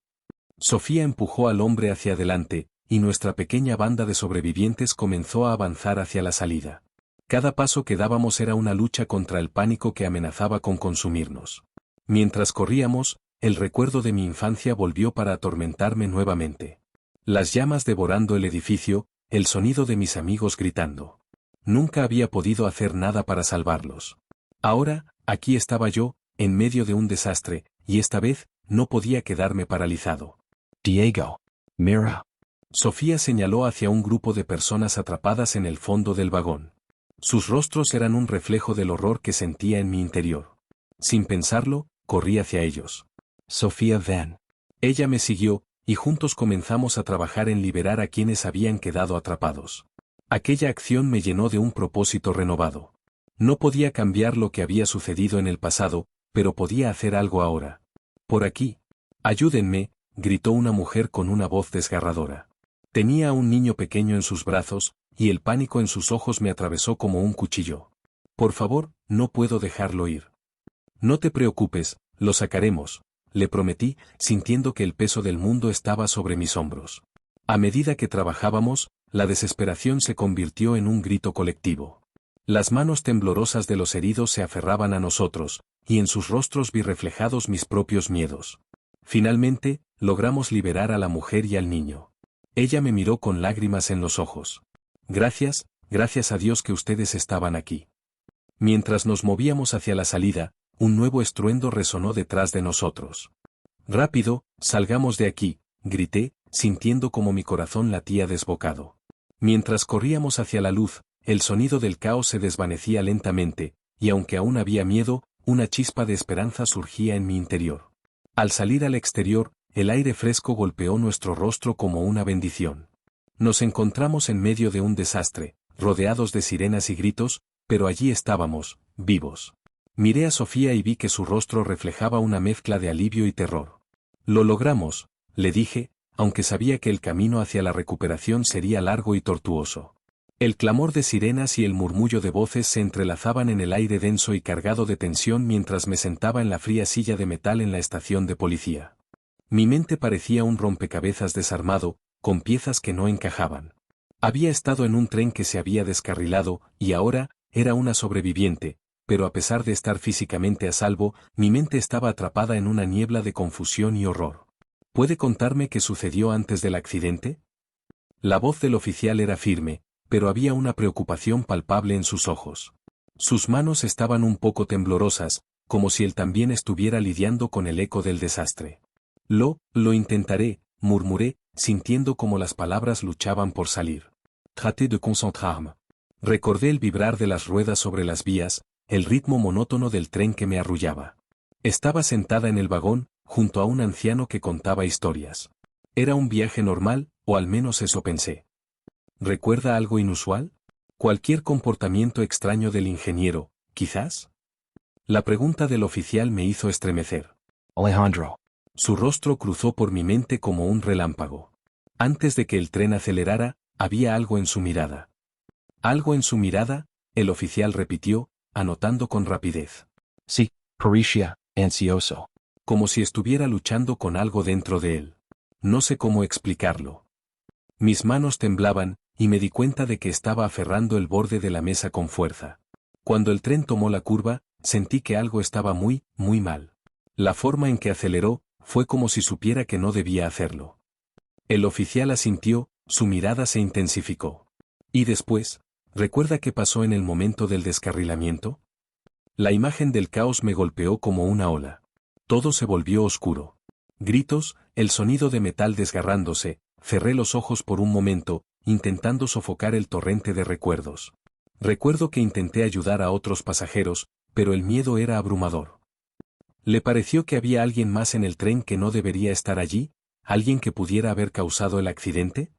S1: Sofía empujó al hombre hacia adelante, y nuestra pequeña banda de sobrevivientes comenzó a avanzar hacia la salida. Cada paso que dábamos era una lucha contra el pánico que amenazaba con consumirnos. Mientras corríamos, el recuerdo de mi infancia volvió para atormentarme nuevamente. Las llamas devorando el edificio, el sonido de mis amigos gritando. Nunca había podido hacer nada para salvarlos. Ahora, aquí estaba yo, en medio de un desastre, y esta vez, no podía quedarme paralizado.
S2: Diego. Mira.
S1: Sofía señaló hacia un grupo de personas atrapadas en el fondo del vagón. Sus rostros eran un reflejo del horror que sentía en mi interior. Sin pensarlo, corrí hacia ellos.
S2: Sofía, ven.
S1: Ella me siguió, y juntos comenzamos a trabajar en liberar a quienes habían quedado atrapados. Aquella acción me llenó de un propósito renovado. No podía cambiar lo que había sucedido en el pasado, pero podía hacer algo ahora. Por aquí. Ayúdenme, gritó una mujer con una voz desgarradora. Tenía a un niño pequeño en sus brazos, y el pánico en sus ojos me atravesó como un cuchillo. Por favor, no puedo dejarlo ir. No te preocupes, lo sacaremos, le prometí, sintiendo que el peso del mundo estaba sobre mis hombros. A medida que trabajábamos, la desesperación se convirtió en un grito colectivo. Las manos temblorosas de los heridos se aferraban a nosotros, y en sus rostros vi reflejados mis propios miedos. Finalmente, logramos liberar a la mujer y al niño. Ella me miró con lágrimas en los ojos. Gracias a Dios que ustedes estaban aquí. Mientras nos movíamos hacia la salida, un nuevo estruendo resonó detrás de nosotros. Rápido, salgamos de aquí, grité, sintiendo como mi corazón latía desbocado. Mientras corríamos hacia la luz, el sonido del caos se desvanecía lentamente, y aunque aún había miedo, una chispa de esperanza surgía en mi interior. Al salir al exterior, el aire fresco golpeó nuestro rostro como una bendición. Nos encontramos en medio de un desastre, rodeados de sirenas y gritos, pero allí estábamos, vivos. Miré a Sofía y vi que su rostro reflejaba una mezcla de alivio y terror. Lo logramos, le dije, aunque sabía que el camino hacia la recuperación sería largo y tortuoso. El clamor de sirenas y el murmullo de voces se entrelazaban en el aire denso y cargado de tensión mientras me sentaba en la fría silla de metal en la estación de policía. Mi mente parecía un rompecabezas desarmado, con piezas que no encajaban. Había estado en un tren que se había descarrilado, y ahora, era una sobreviviente, pero a pesar de estar físicamente a salvo, mi mente estaba atrapada en una niebla de confusión y horror. ¿Puede contarme qué sucedió antes del accidente? La voz del oficial era firme, pero había una preocupación palpable en sus ojos. Sus manos estaban un poco temblorosas, como si él también estuviera lidiando con el eco del desastre. Lo intentaré, murmuré, sintiendo como las palabras luchaban por salir. Traté de concentrarme. Recordé el vibrar de las ruedas sobre las vías, el ritmo monótono del tren que me arrullaba. Estaba sentada en el vagón, junto a un anciano que contaba historias. Era un viaje normal, o al menos eso pensé. ¿Recuerda algo inusual? ¿Cualquier comportamiento extraño del ingeniero, quizás? La pregunta del oficial me hizo estremecer.
S2: Alejandro.
S1: Su rostro cruzó por mi mente como un relámpago. Antes de que el tren acelerara, había algo en su mirada. Algo en su mirada, el oficial repitió, anotando con rapidez.
S2: Sí, parecía ansioso.
S1: Como si estuviera luchando con algo dentro de él. No sé cómo explicarlo. Mis manos temblaban, y me di cuenta de que estaba aferrando el borde de la mesa con fuerza. Cuando el tren tomó la curva, sentí que algo estaba muy mal. La forma en que aceleró, fue como si supiera que no debía hacerlo. El oficial asintió, su mirada se intensificó. Y después, ¿recuerda qué pasó en el momento del descarrilamiento? La imagen del caos me golpeó como una ola. Todo se volvió oscuro. Gritos, el sonido de metal desgarrándose, cerré los ojos por un momento, intentando sofocar el torrente de recuerdos. Recuerdo que intenté ayudar a otros pasajeros, pero el miedo era abrumador. ¿Le pareció que había alguien más en el tren que no debería estar allí? ¿Alguien que pudiera haber causado el accidente?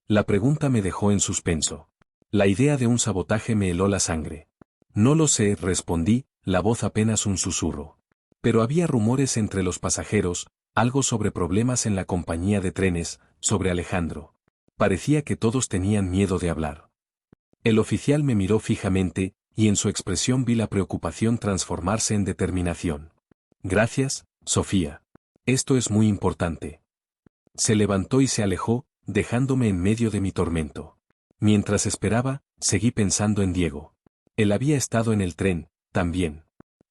S1: La pregunta me dejó en suspenso. La idea de un sabotaje me heló la sangre. No lo sé, respondí, la voz apenas un susurro. Pero había rumores entre los pasajeros, algo sobre problemas en la compañía de trenes, sobre Alejandro. Parecía que todos tenían miedo de hablar. El oficial me miró fijamente, y en su expresión vi la preocupación transformarse en determinación. Gracias, Sofía. Esto es muy importante. Se levantó y se alejó, dejándome en medio de mi tormento. Mientras esperaba, seguí pensando en Diego. Él había estado en el tren, también.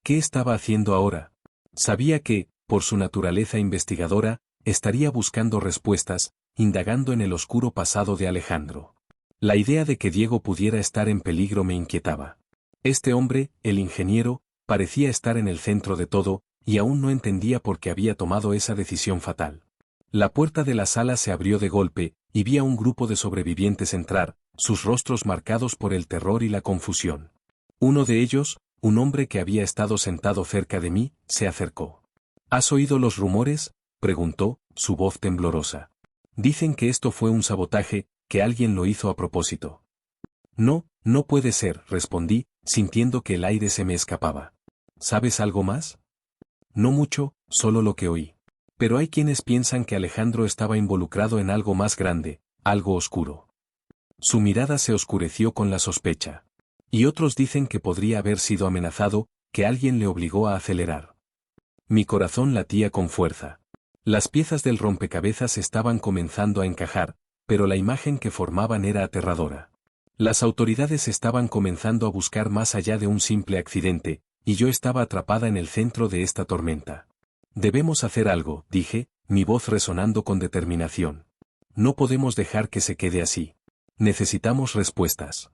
S1: ¿Qué estaba haciendo ahora? Sabía que, por su naturaleza investigadora, estaría buscando respuestas, indagando en el oscuro pasado de Alejandro. La idea de que Diego pudiera estar en peligro me inquietaba. Este hombre, el ingeniero, parecía estar en el centro de todo, y aún no entendía por qué había tomado esa decisión fatal. La puerta de la sala se abrió de golpe, y vi a un grupo de sobrevivientes entrar, sus rostros marcados por el terror y la confusión. Uno de ellos, un hombre que había estado sentado cerca de mí, se acercó. ¿Has oído los rumores?, preguntó, su voz temblorosa. Dicen que esto fue un sabotaje, que alguien lo hizo a propósito. No puede ser, respondí, sintiendo que el aire se me escapaba. ¿Sabes algo más? No mucho, solo lo que oí. Pero hay quienes piensan que Alejandro estaba involucrado en algo más grande, algo oscuro. Su mirada se oscureció con la sospecha. Y otros dicen que podría haber sido amenazado, que alguien le obligó a acelerar. Mi corazón latía con fuerza. Las piezas del rompecabezas estaban comenzando a encajar, pero la imagen que formaban era aterradora. Las autoridades estaban comenzando a buscar más allá de un simple accidente, y yo estaba atrapada en el centro de esta tormenta. Debemos hacer algo, dije, mi voz resonando con determinación. No podemos dejar que se quede así. Necesitamos respuestas.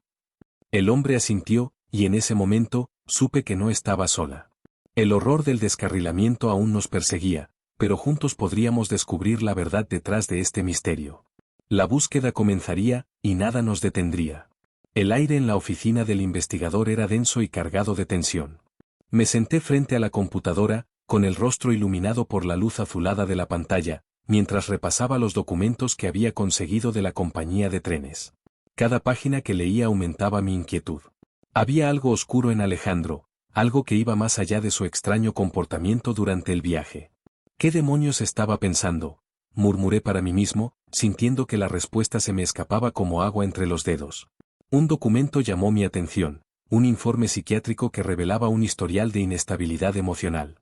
S1: El hombre asintió, y en ese momento, supe que no estaba sola. El horror del descarrilamiento aún nos perseguía, pero juntos podríamos descubrir la verdad detrás de este misterio. La búsqueda comenzaría, y nada nos detendría. El aire en la oficina del investigador era denso y cargado de tensión. Me senté frente a la computadora, con el rostro iluminado por la luz azulada de la pantalla, mientras repasaba los documentos que había conseguido de la compañía de trenes. Cada página que leía aumentaba mi inquietud. Había algo oscuro en Alejandro, algo que iba más allá de su extraño comportamiento durante el viaje. ¿Qué demonios estaba pensando?, murmuré para mí mismo, sintiendo que la respuesta se me escapaba como agua entre los dedos. Un documento llamó mi atención, un informe psiquiátrico que revelaba un historial de inestabilidad emocional.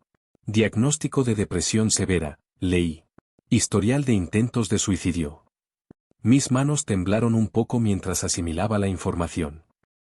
S1: Diagnóstico de depresión severa, leí. Historial de intentos de suicidio. Mis manos temblaron un poco mientras asimilaba la información.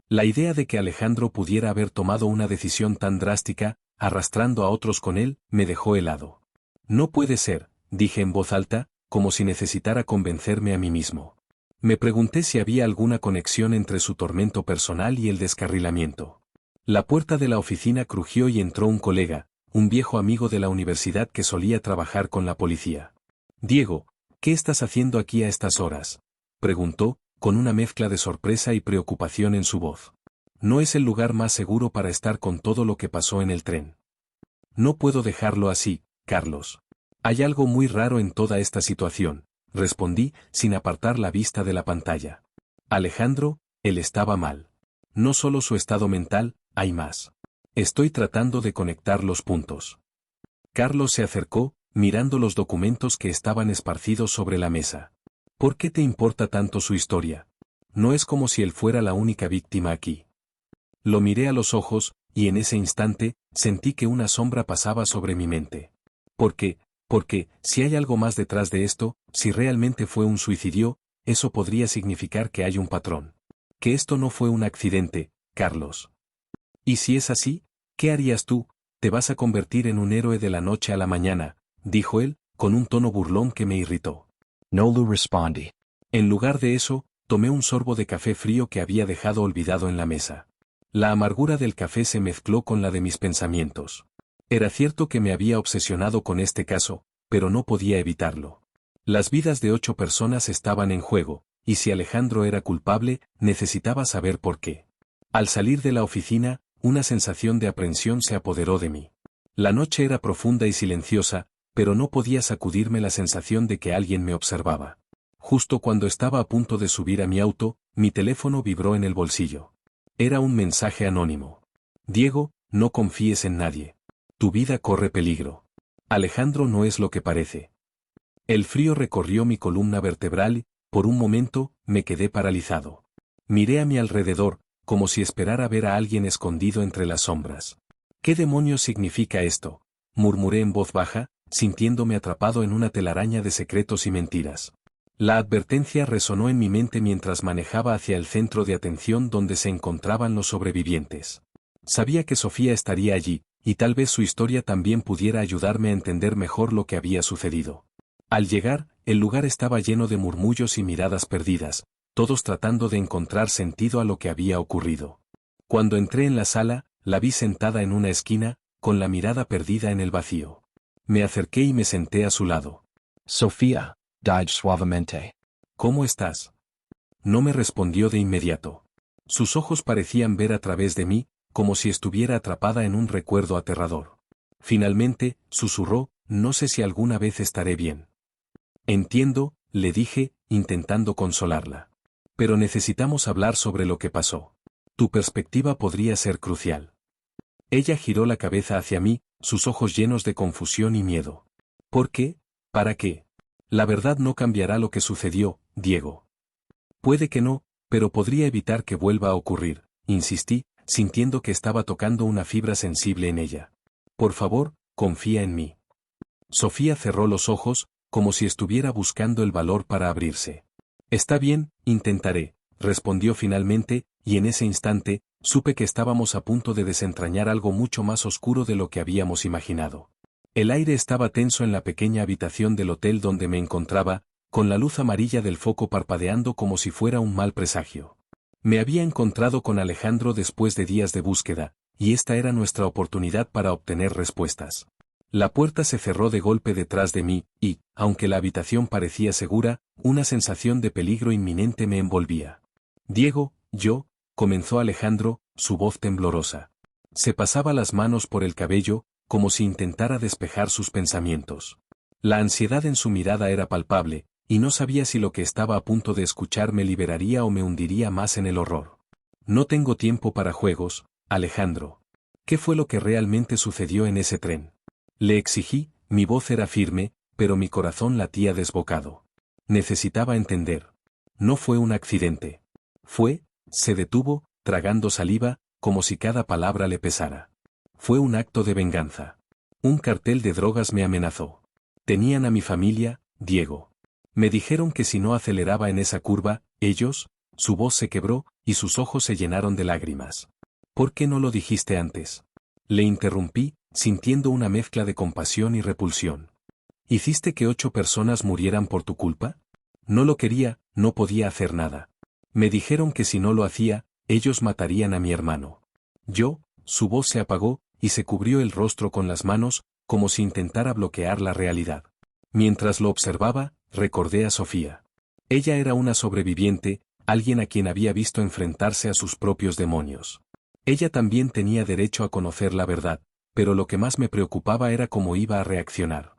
S1: La idea de que Alejandro pudiera haber tomado una decisión tan drástica, arrastrando a otros con él, me dejó helado. No puede ser, dije en voz alta, como si necesitara convencerme a mí mismo. Me pregunté si había alguna conexión entre su tormento personal y el descarrilamiento. La puerta de la oficina crujió y entró un colega, un viejo amigo de la universidad que solía trabajar con la policía. Diego, ¿qué estás haciendo aquí a estas horas?, preguntó, con una mezcla de sorpresa y preocupación en su voz. No es el lugar más seguro para estar con todo lo que pasó en el tren. No puedo dejarlo así, Carlos. Hay algo muy raro en toda esta situación, respondí, sin apartar la vista de la pantalla. Alejandro, él estaba mal. No solo su estado mental, hay más. Estoy tratando de conectar los puntos. Carlos se acercó, mirando los documentos que estaban esparcidos sobre la mesa. ¿Por qué te importa tanto su historia? No es como si él fuera la única víctima aquí. Lo miré a los ojos, y en ese instante, sentí que una sombra pasaba sobre mi mente. ¿Por qué? Porque, si hay algo más detrás de esto, si realmente fue un suicidio, eso podría significar que hay un patrón. Que esto no fue un accidente, Carlos. Y si es así, ¿qué harías tú? Te vas a convertir en un héroe de la noche a la mañana, dijo él, con un tono burlón que me irritó.
S2: No lo respondí.
S1: En lugar de eso, tomé un sorbo de café frío que había dejado olvidado en la mesa. La amargura del café se mezcló con la de mis pensamientos. Era cierto que me había obsesionado con este caso, pero no podía evitarlo. Las vidas de 8 personas estaban en juego, y si Alejandro era culpable, necesitaba saber por qué. Al salir de la oficina, una sensación de aprensión se apoderó de mí. La noche era profunda y silenciosa, pero no podía sacudirme la sensación de que alguien me observaba. Justo cuando estaba a punto de subir a mi auto, mi teléfono vibró en el bolsillo. Era un mensaje anónimo. Diego, no confíes en nadie. Tu vida corre peligro. Alejandro no es lo que parece. El frío recorrió mi columna vertebral y, por un momento, me quedé paralizado. Miré a mi alrededor, como si esperara ver a alguien escondido entre las sombras. ¿Qué demonios significa esto?, murmuré en voz baja, sintiéndome atrapado en una telaraña de secretos y mentiras. La advertencia resonó en mi mente mientras manejaba hacia el centro de atención donde se encontraban los sobrevivientes. Sabía que Sofía estaría allí, y tal vez su historia también pudiera ayudarme a entender mejor lo que había sucedido. Al llegar, el lugar estaba lleno de murmullos y miradas perdidas, todos tratando de encontrar sentido a lo que había ocurrido. Cuando entré en la sala, la vi sentada en una esquina, con la mirada perdida en el vacío. Me acerqué y me senté a su lado.
S2: Sofía, died suavemente.
S1: ¿Cómo estás? No me respondió de inmediato. Sus ojos parecían ver a través de mí, como si estuviera atrapada en un recuerdo aterrador. Finalmente, susurró, no sé si alguna vez estaré bien. Entiendo, le dije, intentando consolarla. Pero necesitamos hablar sobre lo que pasó. Tu perspectiva podría ser crucial. Ella giró la cabeza hacia mí, sus ojos llenos de confusión y miedo. ¿Por qué? ¿Para qué? La verdad no cambiará lo que sucedió, Diego. Puede que no, pero podría evitar que vuelva a ocurrir, insistí, sintiendo que estaba tocando una fibra sensible en ella. Por favor, confía en mí. Sofía cerró los ojos, como si estuviera buscando el valor para abrirse. Está bien, intentaré, respondió finalmente, y en ese instante, supe que estábamos a punto de desentrañar algo mucho más oscuro de lo que habíamos imaginado. El aire estaba tenso en la pequeña habitación del hotel donde me encontraba, con la luz amarilla del foco parpadeando como si fuera un mal presagio. Me había encontrado con Alejandro después de días de búsqueda, y esta era nuestra oportunidad para obtener respuestas. La puerta se cerró de golpe detrás de mí, y, aunque la habitación parecía segura, una sensación de peligro inminente me envolvía. Diego, comenzó Alejandro, su voz temblorosa. Se pasaba las manos por el cabello, como si intentara despejar sus pensamientos. La ansiedad en su mirada era palpable, y no sabía si lo que estaba a punto de escuchar me liberaría o me hundiría más en el horror. No tengo tiempo para juegos, Alejandro. ¿Qué fue lo que realmente sucedió en ese tren? Le exigí, mi voz era firme, pero mi corazón latía desbocado. Necesitaba entender. No fue un accidente. Se detuvo, tragando saliva, como si cada palabra le pesara. Fue un acto de venganza. Un cartel de drogas me amenazó. Tenían a mi familia, Diego. Me dijeron que si no aceleraba en esa curva, ellos su voz se quebró, y sus ojos se llenaron de lágrimas. ¿Por qué no lo dijiste antes? Le interrumpí, sintiendo una mezcla de compasión y repulsión. ¿Hiciste que 8 personas murieran por tu culpa? No lo quería, no podía hacer nada. Me dijeron que si no lo hacía, ellos matarían a mi hermano. Su voz se apagó, y se cubrió el rostro con las manos, como si intentara bloquear la realidad. Mientras lo observaba, recordé a Sofía. Ella era una sobreviviente, alguien a quien había visto enfrentarse a sus propios demonios. Ella también tenía derecho a conocer la verdad, pero lo que más me preocupaba era cómo iba a reaccionar.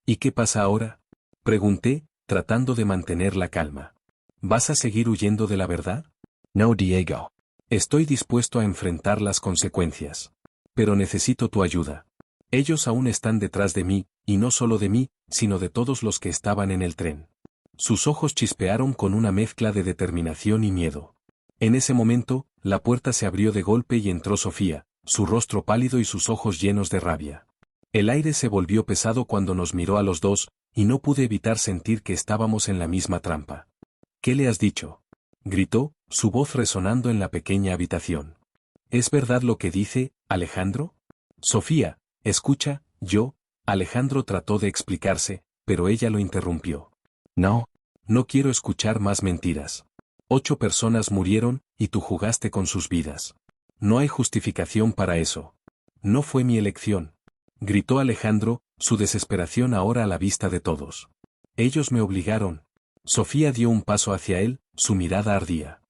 S1: ¿Y qué pasa ahora? Pregunté, tratando de mantener la calma. ¿Vas a seguir huyendo de la verdad?
S2: No, Diego.
S1: Estoy dispuesto a enfrentar las consecuencias. Pero necesito tu ayuda. Ellos aún están detrás de mí, y no solo de mí, sino de todos los que estaban en el tren. Sus ojos chispearon con una mezcla de determinación y miedo. En ese momento, la puerta se abrió de golpe y entró Sofía, su rostro pálido y sus ojos llenos de rabia. El aire se volvió pesado cuando nos miró a los dos, y no pude evitar sentir que estábamos en la misma trampa. ¿Qué le has dicho? Gritó, su voz resonando en la pequeña habitación. ¿Es verdad lo que dice, Alejandro? Sofía, escucha, Alejandro trató de explicarse, pero ella lo interrumpió.
S2: No.
S1: No quiero escuchar más mentiras. 8 personas murieron, y tú jugaste con sus vidas. No hay justificación para eso. No fue mi elección. Gritó Alejandro, su desesperación ahora a la vista de todos. Ellos me obligaron. Sofía dio un paso hacia él, su mirada ardía.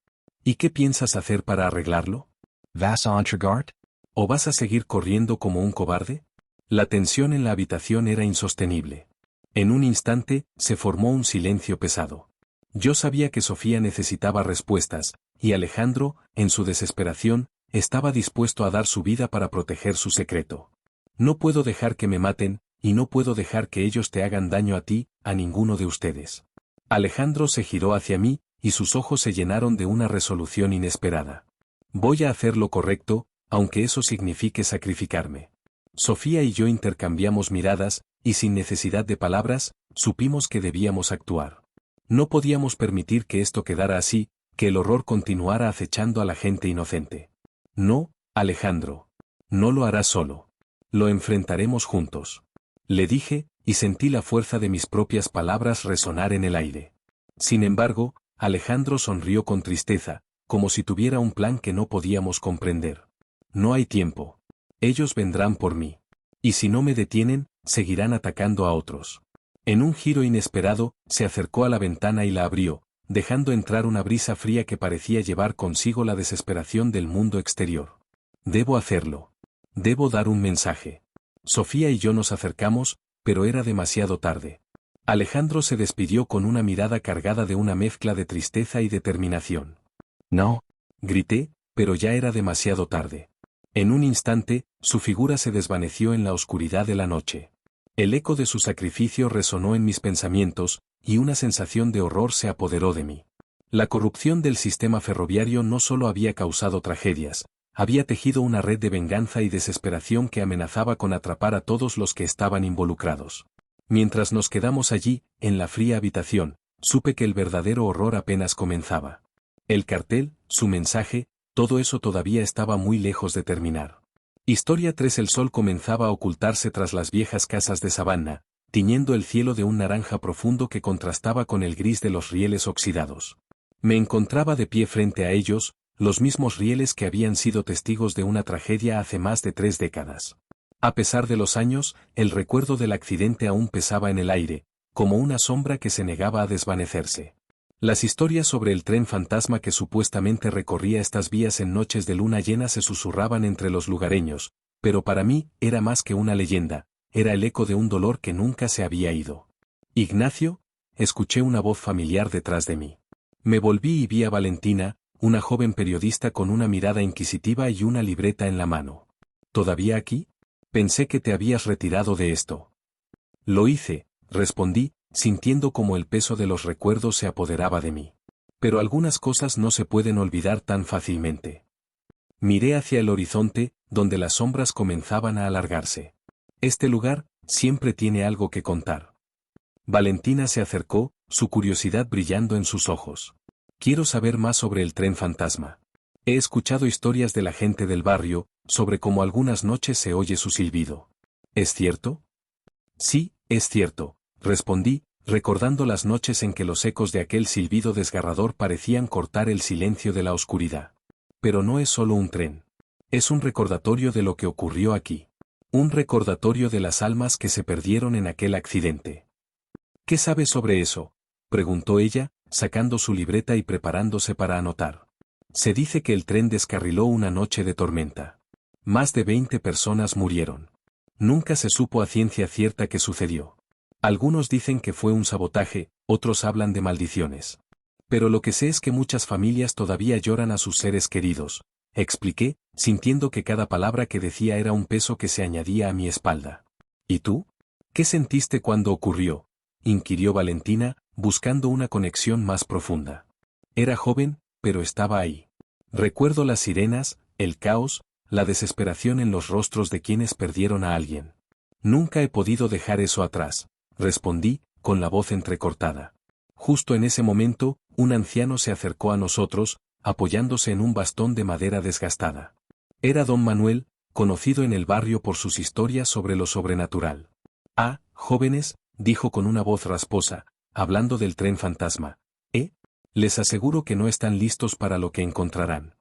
S1: ¿Y qué piensas hacer para arreglarlo?
S2: ¿Vas a entregarte?
S1: ¿O vas a seguir corriendo como un cobarde? La tensión en la habitación era insostenible. En un instante, se formó un silencio pesado. Yo sabía que Sofía necesitaba respuestas, y Alejandro, en su desesperación, estaba dispuesto a dar su vida para proteger su secreto. No puedo dejar que me maten, y no puedo dejar que ellos te hagan daño a ti, a ninguno de ustedes. Alejandro se giró hacia mí, y sus ojos se llenaron de una resolución inesperada. Voy a hacer lo correcto, aunque eso signifique sacrificarme. Sofía y yo intercambiamos miradas, y sin necesidad de palabras, supimos que debíamos actuar. No podíamos permitir que esto quedara así, que el horror continuara acechando a la gente inocente. No, Alejandro. No lo harás solo. Lo enfrentaremos juntos. Le dije, y sentí la fuerza de mis propias palabras resonar en el aire. Sin embargo, Alejandro sonrió con tristeza, como si tuviera un plan que no podíamos comprender. No hay tiempo. Ellos vendrán por mí. Y si no me detienen, seguirán atacando a otros. En un giro inesperado, se acercó a la ventana y la abrió, dejando entrar una brisa fría que parecía llevar consigo la desesperación del mundo exterior. Debo hacerlo. Debo dar un mensaje. Sofía y yo nos acercamos, pero era demasiado tarde. Alejandro se despidió con una mirada cargada de una mezcla de tristeza y determinación.
S2: No.
S1: Grité, pero ya era demasiado tarde. En un instante, su figura se desvaneció en la oscuridad de la noche. El eco de su sacrificio resonó en mis pensamientos, y una sensación de horror se apoderó de mí. La corrupción del sistema ferroviario no solo había causado tragedias, había tejido una red de venganza y desesperación que amenazaba con atrapar a todos los que estaban involucrados. Mientras nos quedamos allí, en la fría habitación, supe que el verdadero horror apenas comenzaba. El cartel, su mensaje, todo eso todavía estaba muy lejos de terminar. Historia 3. El sol comenzaba a ocultarse tras las viejas casas de Savannah, tiñendo el cielo de un naranja profundo que contrastaba con el gris de los rieles oxidados. Me encontraba de pie frente a ellos, los mismos rieles que habían sido testigos de una tragedia hace más de 3 décadas. A pesar de los años, el recuerdo del accidente aún pesaba en el aire, como una sombra que se negaba a desvanecerse. Las historias sobre el tren fantasma que supuestamente recorría estas vías en noches de luna llena se susurraban entre los lugareños, pero para mí era más que una leyenda, era el eco de un dolor que nunca se había ido. «Ignacio», escuché una voz familiar detrás de mí. Me volví y vi a Valentina, una joven periodista con una mirada inquisitiva y una libreta en la mano. ¿Todavía aquí? Pensé que te habías retirado de esto. Lo hice, respondí, sintiendo como el peso de los recuerdos se apoderaba de mí. Pero algunas cosas no se pueden olvidar tan fácilmente. Miré hacia el horizonte, donde las sombras comenzaban a alargarse. Este lugar, siempre tiene algo que contar. Valentina se acercó, su curiosidad brillando en sus ojos. Quiero saber más sobre el tren fantasma. He escuchado historias de la gente del barrio, sobre cómo algunas noches se oye su silbido. ¿Es cierto? Sí, es cierto, respondí, recordando las noches en que los ecos de aquel silbido desgarrador parecían cortar el silencio de la oscuridad. Pero no es solo un tren. Es un recordatorio de lo que ocurrió aquí. Un recordatorio de las almas que se perdieron en aquel accidente. ¿Qué sabes sobre eso?, preguntó ella, sacando su libreta y preparándose para anotar. Se dice que el tren descarriló una noche de tormenta. Más de 20 personas murieron. Nunca se supo a ciencia cierta qué sucedió. Algunos dicen que fue un sabotaje, otros hablan de maldiciones. Pero lo que sé es que muchas familias todavía lloran a sus seres queridos, expliqué, sintiendo que cada palabra que decía era un peso que se añadía a mi espalda. ¿Y tú? ¿Qué sentiste cuando ocurrió?, inquirió Valentina, buscando una conexión más profunda. Era joven, pero estaba ahí. Recuerdo las sirenas, el caos, la desesperación en los rostros de quienes perdieron a alguien. Nunca he podido dejar eso atrás, respondí, con la voz entrecortada. Justo en ese momento, un anciano se acercó a nosotros, apoyándose en un bastón de madera desgastada. Era don Manuel, conocido en el barrio por sus historias sobre lo sobrenatural. Ah, jóvenes, dijo con una voz rasposa, hablando del tren fantasma. Les aseguro que no están listos para lo que encontrarán.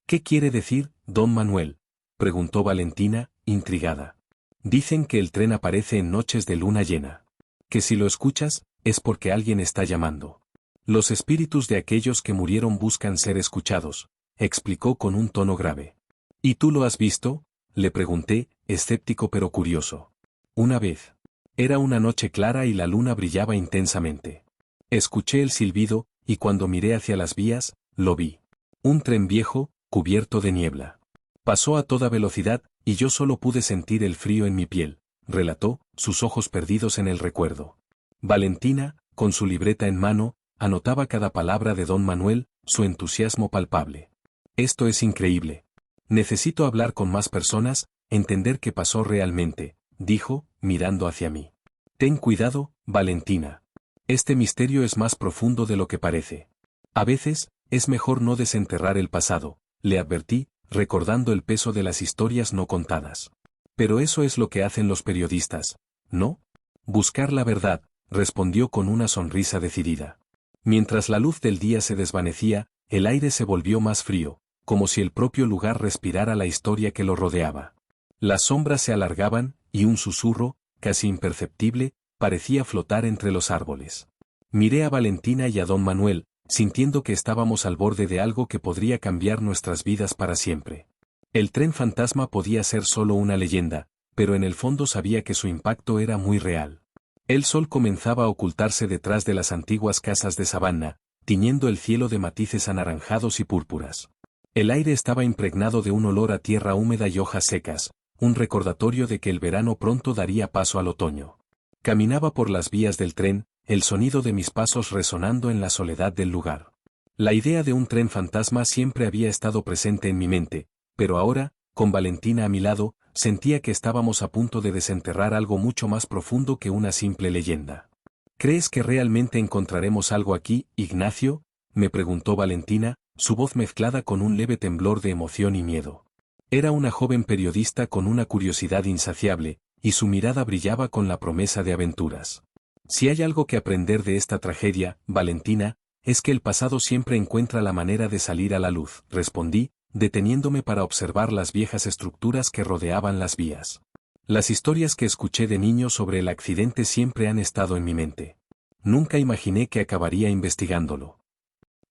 S1: ¿Qué quiere decir, don Manuel?, preguntó Valentina, intrigada. Dicen que el tren aparece en noches de luna llena. Que si lo escuchas, es porque alguien está llamando. Los espíritus de aquellos que murieron buscan ser escuchados, explicó con un tono grave. ¿Y tú lo has visto?, le pregunté, escéptico pero curioso. Una vez. Era una noche clara y la luna brillaba intensamente. Escuché el silbido, y cuando miré hacia las vías, lo vi. Un tren viejo, cubierto de niebla. Pasó a toda velocidad, y yo solo pude sentir el frío en mi piel, relató, sus ojos perdidos en el recuerdo. Valentina, con su libreta en mano, anotaba cada palabra de don Manuel, su entusiasmo palpable. Esto es increíble. Necesito hablar con más personas, entender qué pasó realmente, dijo, mirando hacia mí. Ten cuidado, Valentina. Este misterio es más profundo de lo que parece. A veces, es mejor no desenterrar el pasado, le advertí, recordando el peso de las historias no contadas. Pero eso es lo que hacen los periodistas, ¿no? Buscar la verdad, respondió con una sonrisa decidida. Mientras la luz del día se desvanecía, el aire se volvió más frío, como si el propio lugar respirara la historia que lo rodeaba. Las sombras se alargaban, y un susurro, casi imperceptible, parecía flotar entre los árboles. Miré a Valentina y a don Manuel, sintiendo que estábamos al borde de algo que podría cambiar nuestras vidas para siempre. El tren fantasma podía ser solo una leyenda, pero en el fondo sabía que su impacto era muy real. El sol comenzaba a ocultarse detrás de las antiguas casas de sabana, tiñendo el cielo de matices anaranjados y púrpuras. El aire estaba impregnado de un olor a tierra húmeda y hojas secas, un recordatorio de que el verano pronto daría paso al otoño. Caminaba por las vías del tren, el sonido de mis pasos resonando en la soledad del lugar. La idea de un tren fantasma siempre había estado presente en mi mente, pero ahora, con Valentina a mi lado, sentía que estábamos a punto de desenterrar algo mucho más profundo que una simple leyenda. ¿Crees que realmente encontraremos algo aquí, Ignacio?, me preguntó Valentina, su voz mezclada con un leve temblor de emoción y miedo. Era una joven periodista con una curiosidad insaciable, y su mirada brillaba con la promesa de aventuras. Si hay algo que aprender de esta tragedia, Valentina, es que el pasado siempre encuentra la manera de salir a la luz, respondí, deteniéndome para observar las viejas estructuras que rodeaban las vías. Las historias que escuché de niño sobre el accidente siempre han estado en mi mente. Nunca imaginé que acabaría investigándolo.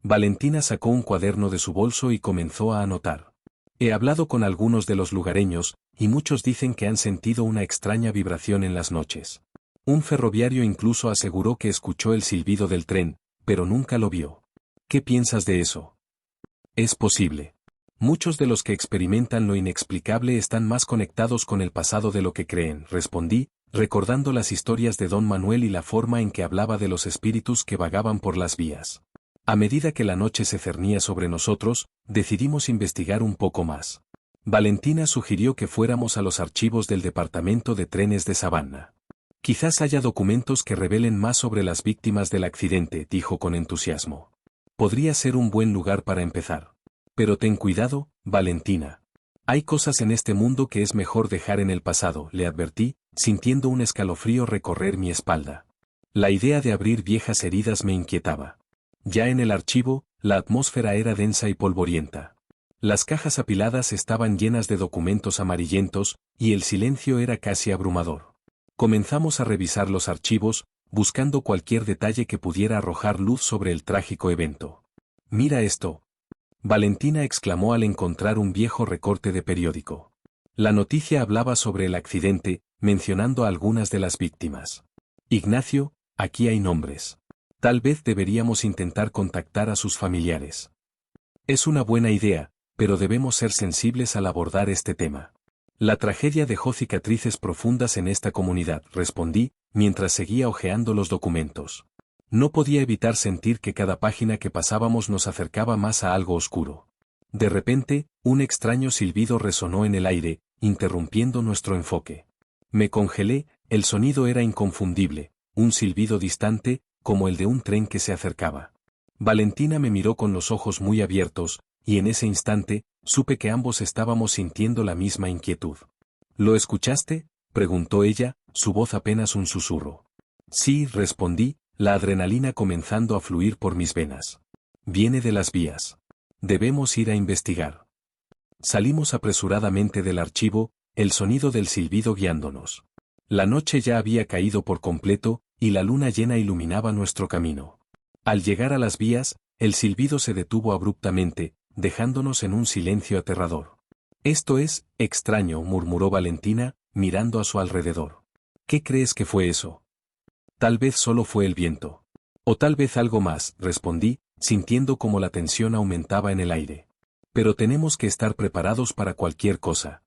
S1: Valentina sacó un cuaderno de su bolso y comenzó a anotar. He hablado con algunos de los lugareños, y muchos dicen que han sentido una extraña vibración en las noches. Un ferroviario incluso aseguró que escuchó el silbido del tren, pero nunca lo vio. ¿Qué piensas de eso? Es posible. Muchos de los que experimentan lo inexplicable están más conectados con el pasado de lo que creen, respondí, recordando las historias de don Manuel y la forma en que hablaba de los espíritus que vagaban por las vías. A medida que la noche se cernía sobre nosotros, decidimos investigar un poco más. Valentina sugirió que fuéramos a los archivos del Departamento de Trenes de Savannah. Quizás haya documentos que revelen más sobre las víctimas del accidente, dijo con entusiasmo. Podría ser un buen lugar para empezar. Pero ten cuidado, Valentina. Hay cosas en este mundo que es mejor dejar en el pasado, le advertí, sintiendo un escalofrío recorrer mi espalda. La idea de abrir viejas heridas me inquietaba. Ya en el archivo, la atmósfera era densa y polvorienta. Las cajas apiladas estaban llenas de documentos amarillentos, y el silencio era casi abrumador. Comenzamos a revisar los archivos, buscando cualquier detalle que pudiera arrojar luz sobre el trágico evento. «Mira esto», Valentina exclamó al encontrar un viejo recorte de periódico. La noticia hablaba sobre el accidente, mencionando a algunas de las víctimas. «Ignacio, aquí hay nombres. Tal vez deberíamos intentar contactar a sus familiares». «Es una buena idea, pero debemos ser sensibles al abordar este tema. La tragedia dejó cicatrices profundas en esta comunidad», respondí, mientras seguía hojeando los documentos. No podía evitar sentir que cada página que pasábamos nos acercaba más a algo oscuro. De repente, un extraño silbido resonó en el aire, interrumpiendo nuestro enfoque. Me congelé, el sonido era inconfundible, un silbido distante, como el de un tren que se acercaba. Valentina me miró con los ojos muy abiertos, y en ese instante, supe que ambos estábamos sintiendo la misma inquietud. «¿Lo escuchaste?», preguntó ella, su voz apenas un susurro. «Sí», respondí, la adrenalina comenzando a fluir por mis venas. «Viene de las vías. Debemos ir a investigar». Salimos apresuradamente del archivo, el sonido del silbido guiándonos. La noche ya había caído por completo, y la luna llena iluminaba nuestro camino. Al llegar a las vías, el silbido se detuvo abruptamente, dejándonos en un silencio aterrador. «Esto es extraño», murmuró Valentina, mirando a su alrededor. «¿Qué crees que fue eso?» «Tal vez solo fue el viento. O tal vez algo más», respondí, sintiendo como la tensión aumentaba en el aire. «Pero tenemos que estar preparados para cualquier cosa».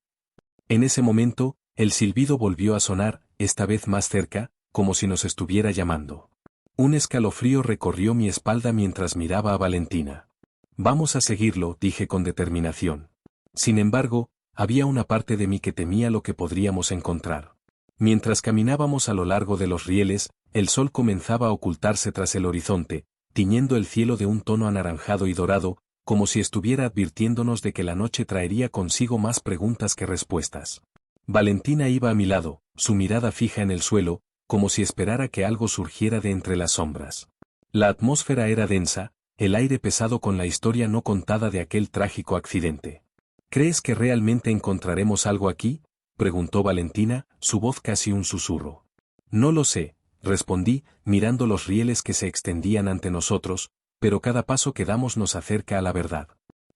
S1: En ese momento, el silbido volvió a sonar, esta vez más cerca, como si nos estuviera llamando. Un escalofrío recorrió mi espalda mientras miraba a Valentina. «Vamos a seguirlo», dije con determinación. Sin embargo, había una parte de mí que temía lo que podríamos encontrar. Mientras caminábamos a lo largo de los rieles, el sol comenzaba a ocultarse tras el horizonte, tiñendo el cielo de un tono anaranjado y dorado, como si estuviera advirtiéndonos de que la noche traería consigo más preguntas que respuestas. Valentina iba a mi lado, su mirada fija en el suelo, como si esperara que algo surgiera de entre las sombras. La atmósfera era densa, el aire pesado con la historia no contada de aquel trágico accidente. «¿Crees que realmente encontraremos algo aquí?», preguntó Valentina, su voz casi un susurro. «No lo sé», respondí, mirando los rieles que se extendían ante nosotros, «pero cada paso que damos nos acerca a la verdad.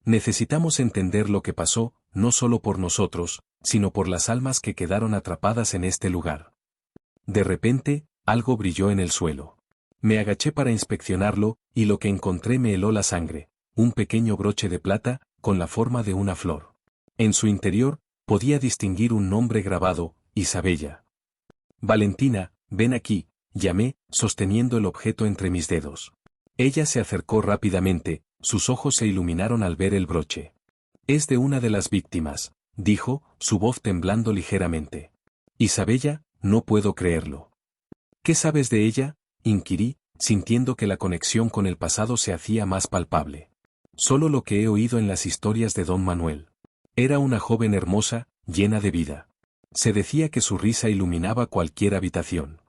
S1: Necesitamos entender lo que pasó, no solo por nosotros, sino por las almas que quedaron atrapadas en este lugar». De repente, algo brilló en el suelo. Me agaché para inspeccionarlo, y lo que encontré me heló la sangre, un pequeño broche de plata, con la forma de una flor. En su interior, podía distinguir un nombre grabado, Isabella. «Valentina, ven aquí», llamé, sosteniendo el objeto entre mis dedos. Ella se acercó rápidamente, sus ojos se iluminaron al ver el broche. «Es de una de las víctimas», dijo, su voz temblando ligeramente. «Isabella, no puedo creerlo». «¿Qué sabes de ella?», inquirí, sintiendo que la conexión con el pasado se hacía más palpable. «Solo lo que he oído en las historias de don Manuel. Era una joven hermosa, llena de vida. Se decía que su risa iluminaba cualquier habitación.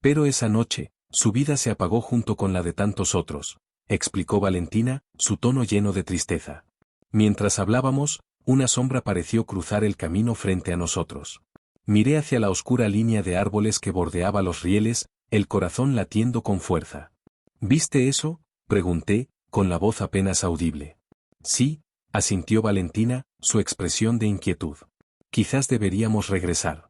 S1: Pero esa noche, su vida se apagó junto con la de tantos otros», explicó Valentina, su tono lleno de tristeza. Mientras hablábamos, una sombra pareció cruzar el camino frente a nosotros. Miré hacia la oscura línea de árboles que bordeaba los rieles, el corazón latiendo con fuerza. «¿Viste eso?», pregunté, con la voz apenas audible. «Sí», asintió Valentina, su expresión de inquietud. «Quizás deberíamos regresar».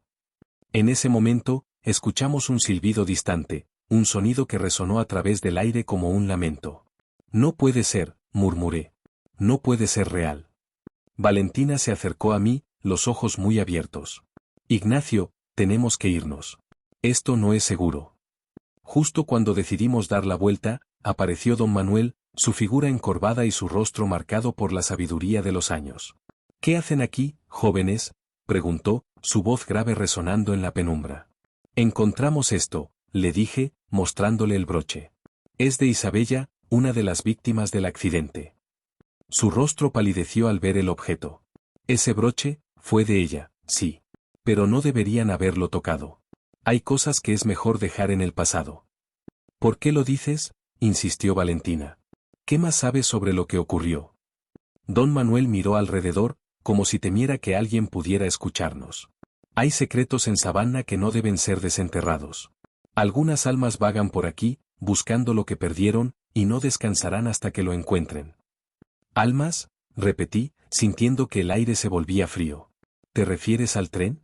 S1: En ese momento, escuchamos un silbido distante, un sonido que resonó a través del aire como un lamento. «No puede ser», murmuré. «No puede ser real». Valentina se acercó a mí, los ojos muy abiertos. «Ignacio, tenemos que irnos. Esto no es seguro». Justo cuando decidimos dar la vuelta, apareció don Manuel, su figura encorvada y su rostro marcado por la sabiduría de los años. «¿Qué hacen aquí, jóvenes?», preguntó, su voz grave resonando en la penumbra. «Encontramos esto», le dije, mostrándole el broche. «Es de Isabella», una de las víctimas del accidente. Su rostro palideció al ver el objeto. Ese broche, fue de ella, sí. Pero no deberían haberlo tocado. Hay cosas que es mejor dejar en el pasado. ¿Por qué lo dices?, insistió Valentina. ¿Qué más sabes sobre lo que ocurrió? Don Manuel miró alrededor, como si temiera que alguien pudiera escucharnos. Hay secretos en Savannah que no deben ser desenterrados. Algunas almas vagan por aquí, buscando lo que perdieron, y no descansarán hasta que lo encuentren. ¿Almas?, repetí, sintiendo que el aire se volvía frío. ¿Te refieres al tren?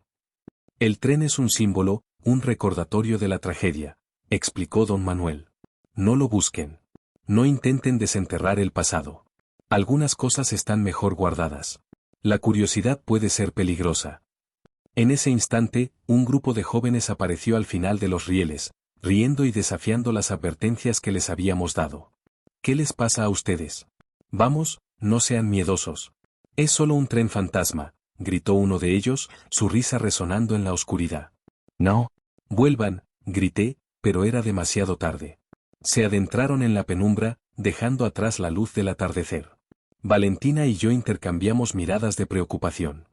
S1: El tren es un símbolo, un recordatorio de la tragedia, explicó don Manuel. No lo busquen. No intenten desenterrar el pasado. Algunas cosas están mejor guardadas. La curiosidad puede ser peligrosa. En ese instante, un grupo de jóvenes apareció al final de los rieles, riendo y desafiando las advertencias que les habíamos dado. ¿Qué les pasa a ustedes? Vamos, no sean miedosos. Es solo un tren fantasma, gritó uno de ellos, su risa resonando en la oscuridad.
S2: No.
S1: Vuelvan, grité, pero era demasiado tarde. Se adentraron en la penumbra, dejando atrás la luz del atardecer. Valentina y yo intercambiamos miradas de preocupación.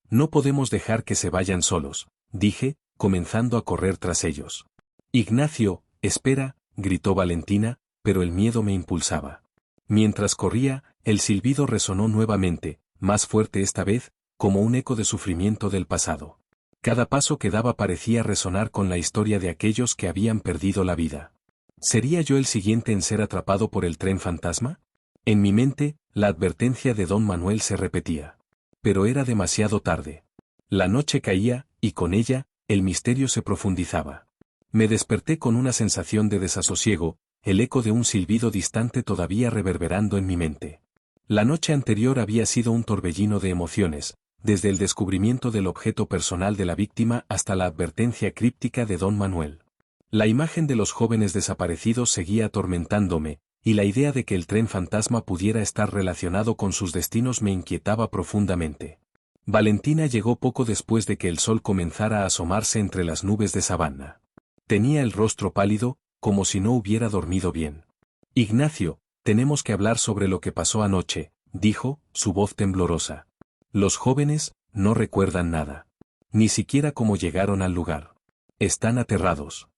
S1: No podemos dejar que se vayan solos, dije, comenzando a correr tras ellos. Ignacio, espera, gritó Valentina, pero el miedo me impulsaba. Mientras corría, el silbido resonó nuevamente, más fuerte esta vez, como un eco de sufrimiento del pasado. Cada paso que daba parecía resonar con la historia de aquellos que habían perdido la vida. ¿Sería yo el siguiente en ser atrapado por el tren fantasma? En mi mente, la advertencia de don Manuel se repetía. Pero era demasiado tarde. La noche caía, y con ella, el misterio se profundizaba. Me desperté con una sensación de desasosiego, el eco de un silbido distante todavía reverberando en mi mente. La noche anterior había sido un torbellino de emociones, desde el descubrimiento del objeto personal de la víctima hasta la advertencia críptica de don Manuel. La imagen de los jóvenes desaparecidos seguía atormentándome, y la idea de que el tren fantasma pudiera estar relacionado con sus destinos me inquietaba profundamente. Valentina llegó poco después de que el sol comenzara a asomarse entre las nubes de Savannah. Tenía el rostro pálido, como si no hubiera dormido bien. Ignacio, tenemos que hablar sobre lo que pasó anoche, dijo, su voz temblorosa. Los jóvenes, no recuerdan nada. Ni siquiera cómo llegaron al lugar. Están aterrados.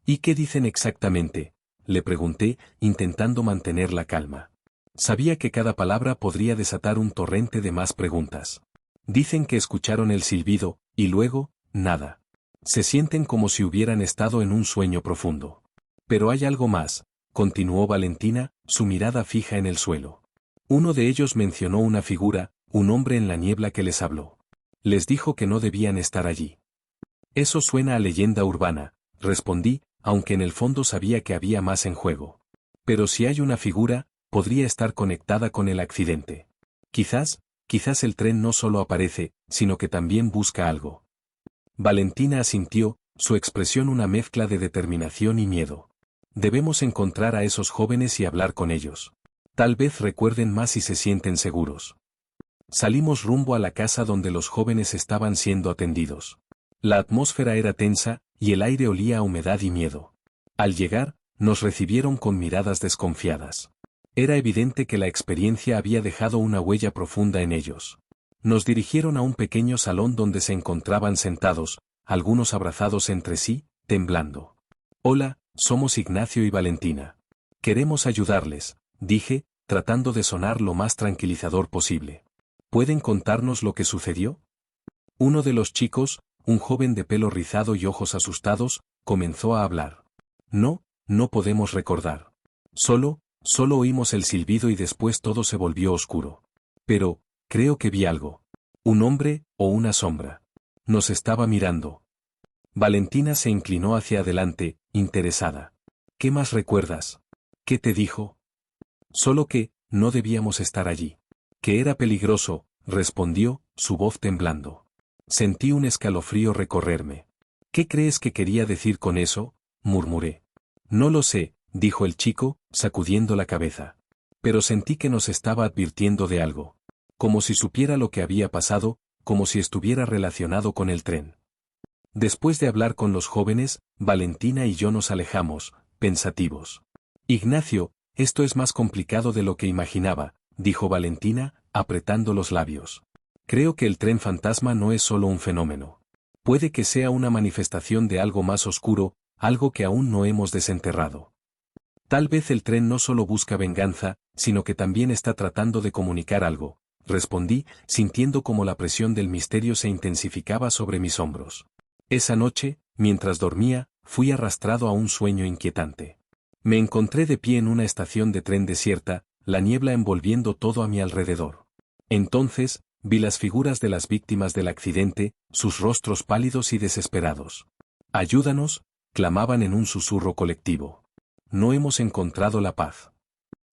S1: ¿Y qué dicen exactamente?, le pregunté, intentando mantener la calma. Sabía que cada palabra podría desatar un torrente de más preguntas. Dicen que escucharon el silbido, y luego, nada. Se sienten como si hubieran estado en un sueño profundo. Pero hay algo más, continuó Valentina, su mirada fija en el suelo. Uno de ellos mencionó una figura, un hombre en la niebla que les habló. Les dijo que no debían estar allí. Eso suena a leyenda urbana, respondí, aunque en el fondo sabía que había más en juego. Pero si hay una figura, podría estar conectada con el accidente. Quizás el tren no solo aparece, sino que también busca algo. Valentina asintió, su expresión una mezcla de determinación y miedo. Debemos encontrar a esos jóvenes y hablar con ellos. Tal vez recuerden más y se sienten seguros. Salimos rumbo a la casa donde los jóvenes estaban siendo atendidos. La atmósfera era tensa, y el aire olía a humedad y miedo. Al llegar, nos recibieron con miradas desconfiadas. Era evidente que la experiencia había dejado una huella profunda en ellos. Nos dirigieron a un pequeño salón donde se encontraban sentados, algunos abrazados entre sí, temblando. Hola, somos Ignacio y Valentina. Queremos ayudarles, dije, tratando de sonar lo más tranquilizador posible. ¿Pueden contarnos lo que sucedió? Uno de los chicos, un joven de pelo rizado y ojos asustados, comenzó a hablar. No podemos recordar. Solo oímos el silbido y después todo se volvió oscuro. Pero, creo que vi algo. Un hombre, o una sombra. Nos estaba mirando. Valentina se inclinó hacia adelante, interesada. ¿Qué más recuerdas? ¿Qué te dijo? Solo que, no debíamos estar allí. Que era peligroso, respondió, su voz temblando. Sentí un escalofrío recorrerme. ¿Qué crees que quería decir con eso?, murmuré. No lo sé, dijo el chico, sacudiendo la cabeza. Pero sentí que nos estaba advirtiendo de algo. Como si supiera lo que había pasado, como si estuviera relacionado con el tren. Después de hablar con los jóvenes, Valentina y yo nos alejamos, pensativos. Ignacio, Esto es más complicado de lo que imaginaba, dijo Valentina, apretando los labios. Creo que el tren fantasma no es solo un fenómeno. Puede que sea una manifestación de algo más oscuro, algo que aún no hemos desenterrado. Tal vez el tren no solo busca venganza, sino que también está tratando de comunicar algo, respondí, sintiendo como la presión del misterio se intensificaba sobre mis hombros. Esa noche, mientras dormía, fui arrastrado a un sueño inquietante. Me encontré de pie en una estación de tren desierta, la niebla envolviendo todo a mi alrededor. Entonces, vi las figuras de las víctimas del accidente, sus rostros pálidos y desesperados. «Ayúdanos», clamaban en un susurro colectivo. «No hemos encontrado la paz».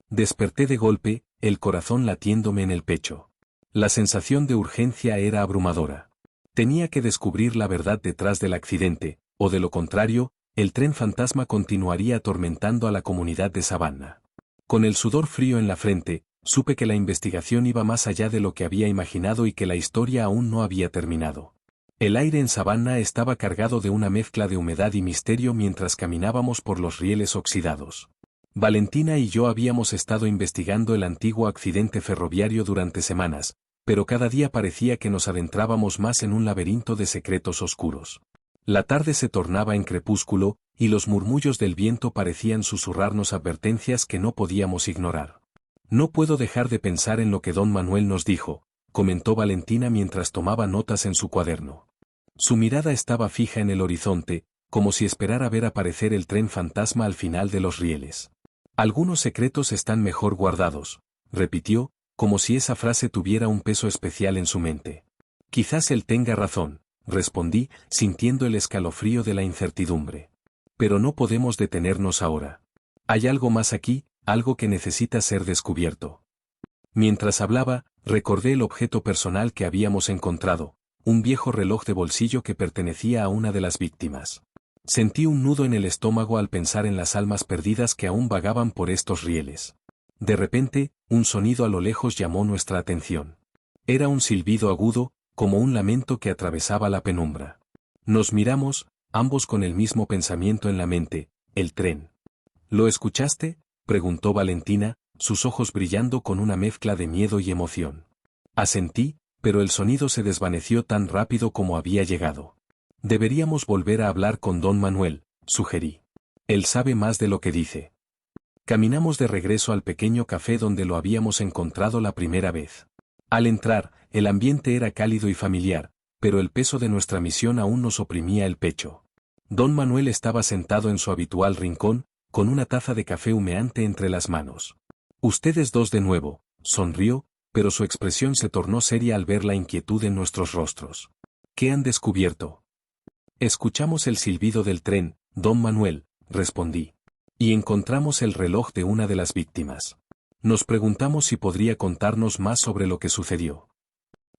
S1: Desperté de golpe, el corazón latiéndome en el pecho. La sensación de urgencia era abrumadora. Tenía que descubrir la verdad detrás del accidente, o de lo contrario, el tren fantasma continuaría atormentando a la comunidad de Savannah. Con el sudor frío en la frente, supe que la investigación iba más allá de lo que había imaginado y que la historia aún no había terminado. El aire en Savannah estaba cargado de una mezcla de humedad y misterio mientras caminábamos por los rieles oxidados. Valentina y yo habíamos estado investigando el antiguo accidente ferroviario durante semanas, pero cada día parecía que nos adentrábamos más en un laberinto de secretos oscuros. La tarde se tornaba en crepúsculo, y los murmullos del viento parecían susurrarnos advertencias que no podíamos ignorar. «No puedo dejar de pensar en lo que don Manuel nos dijo», comentó Valentina mientras tomaba notas en su cuaderno. Su mirada estaba fija en el horizonte, como si esperara ver aparecer el tren fantasma al final de los rieles. «Algunos secretos están mejor guardados», repitió, como si esa frase tuviera un peso especial en su mente. «Quizás él tenga razón», respondí, sintiendo el escalofrío de la incertidumbre. «Pero no podemos detenernos ahora. Hay algo más aquí, algo que necesita ser descubierto». Mientras hablaba, recordé el objeto personal que habíamos encontrado, un viejo reloj de bolsillo que pertenecía a una de las víctimas. Sentí un nudo en el estómago al pensar en las almas perdidas que aún vagaban por estos rieles. De repente, un sonido a lo lejos llamó nuestra atención. Era un silbido agudo, como un lamento que atravesaba la penumbra. Nos miramos, ambos con el mismo pensamiento en la mente: el tren. «¿Lo escuchaste?», preguntó Valentina, sus ojos brillando con una mezcla de miedo y emoción. Asentí, pero el sonido se desvaneció tan rápido como había llegado. «Deberíamos volver a hablar con don Manuel», sugerí. «Él sabe más de lo que dice». Caminamos de regreso al pequeño café donde lo habíamos encontrado la primera vez. Al entrar, el ambiente era cálido y familiar, pero el peso de nuestra misión aún nos oprimía el pecho. Don Manuel estaba sentado en su habitual rincón, con una taza de café humeante entre las manos. «Ustedes dos de nuevo», sonrió, pero su expresión se tornó seria al ver la inquietud en nuestros rostros. «¿Qué han descubierto?» «Escuchamos el silbido del tren, don Manuel», respondí. «Y encontramos el reloj de una de las víctimas. Nos preguntamos si podría contarnos más sobre lo que sucedió».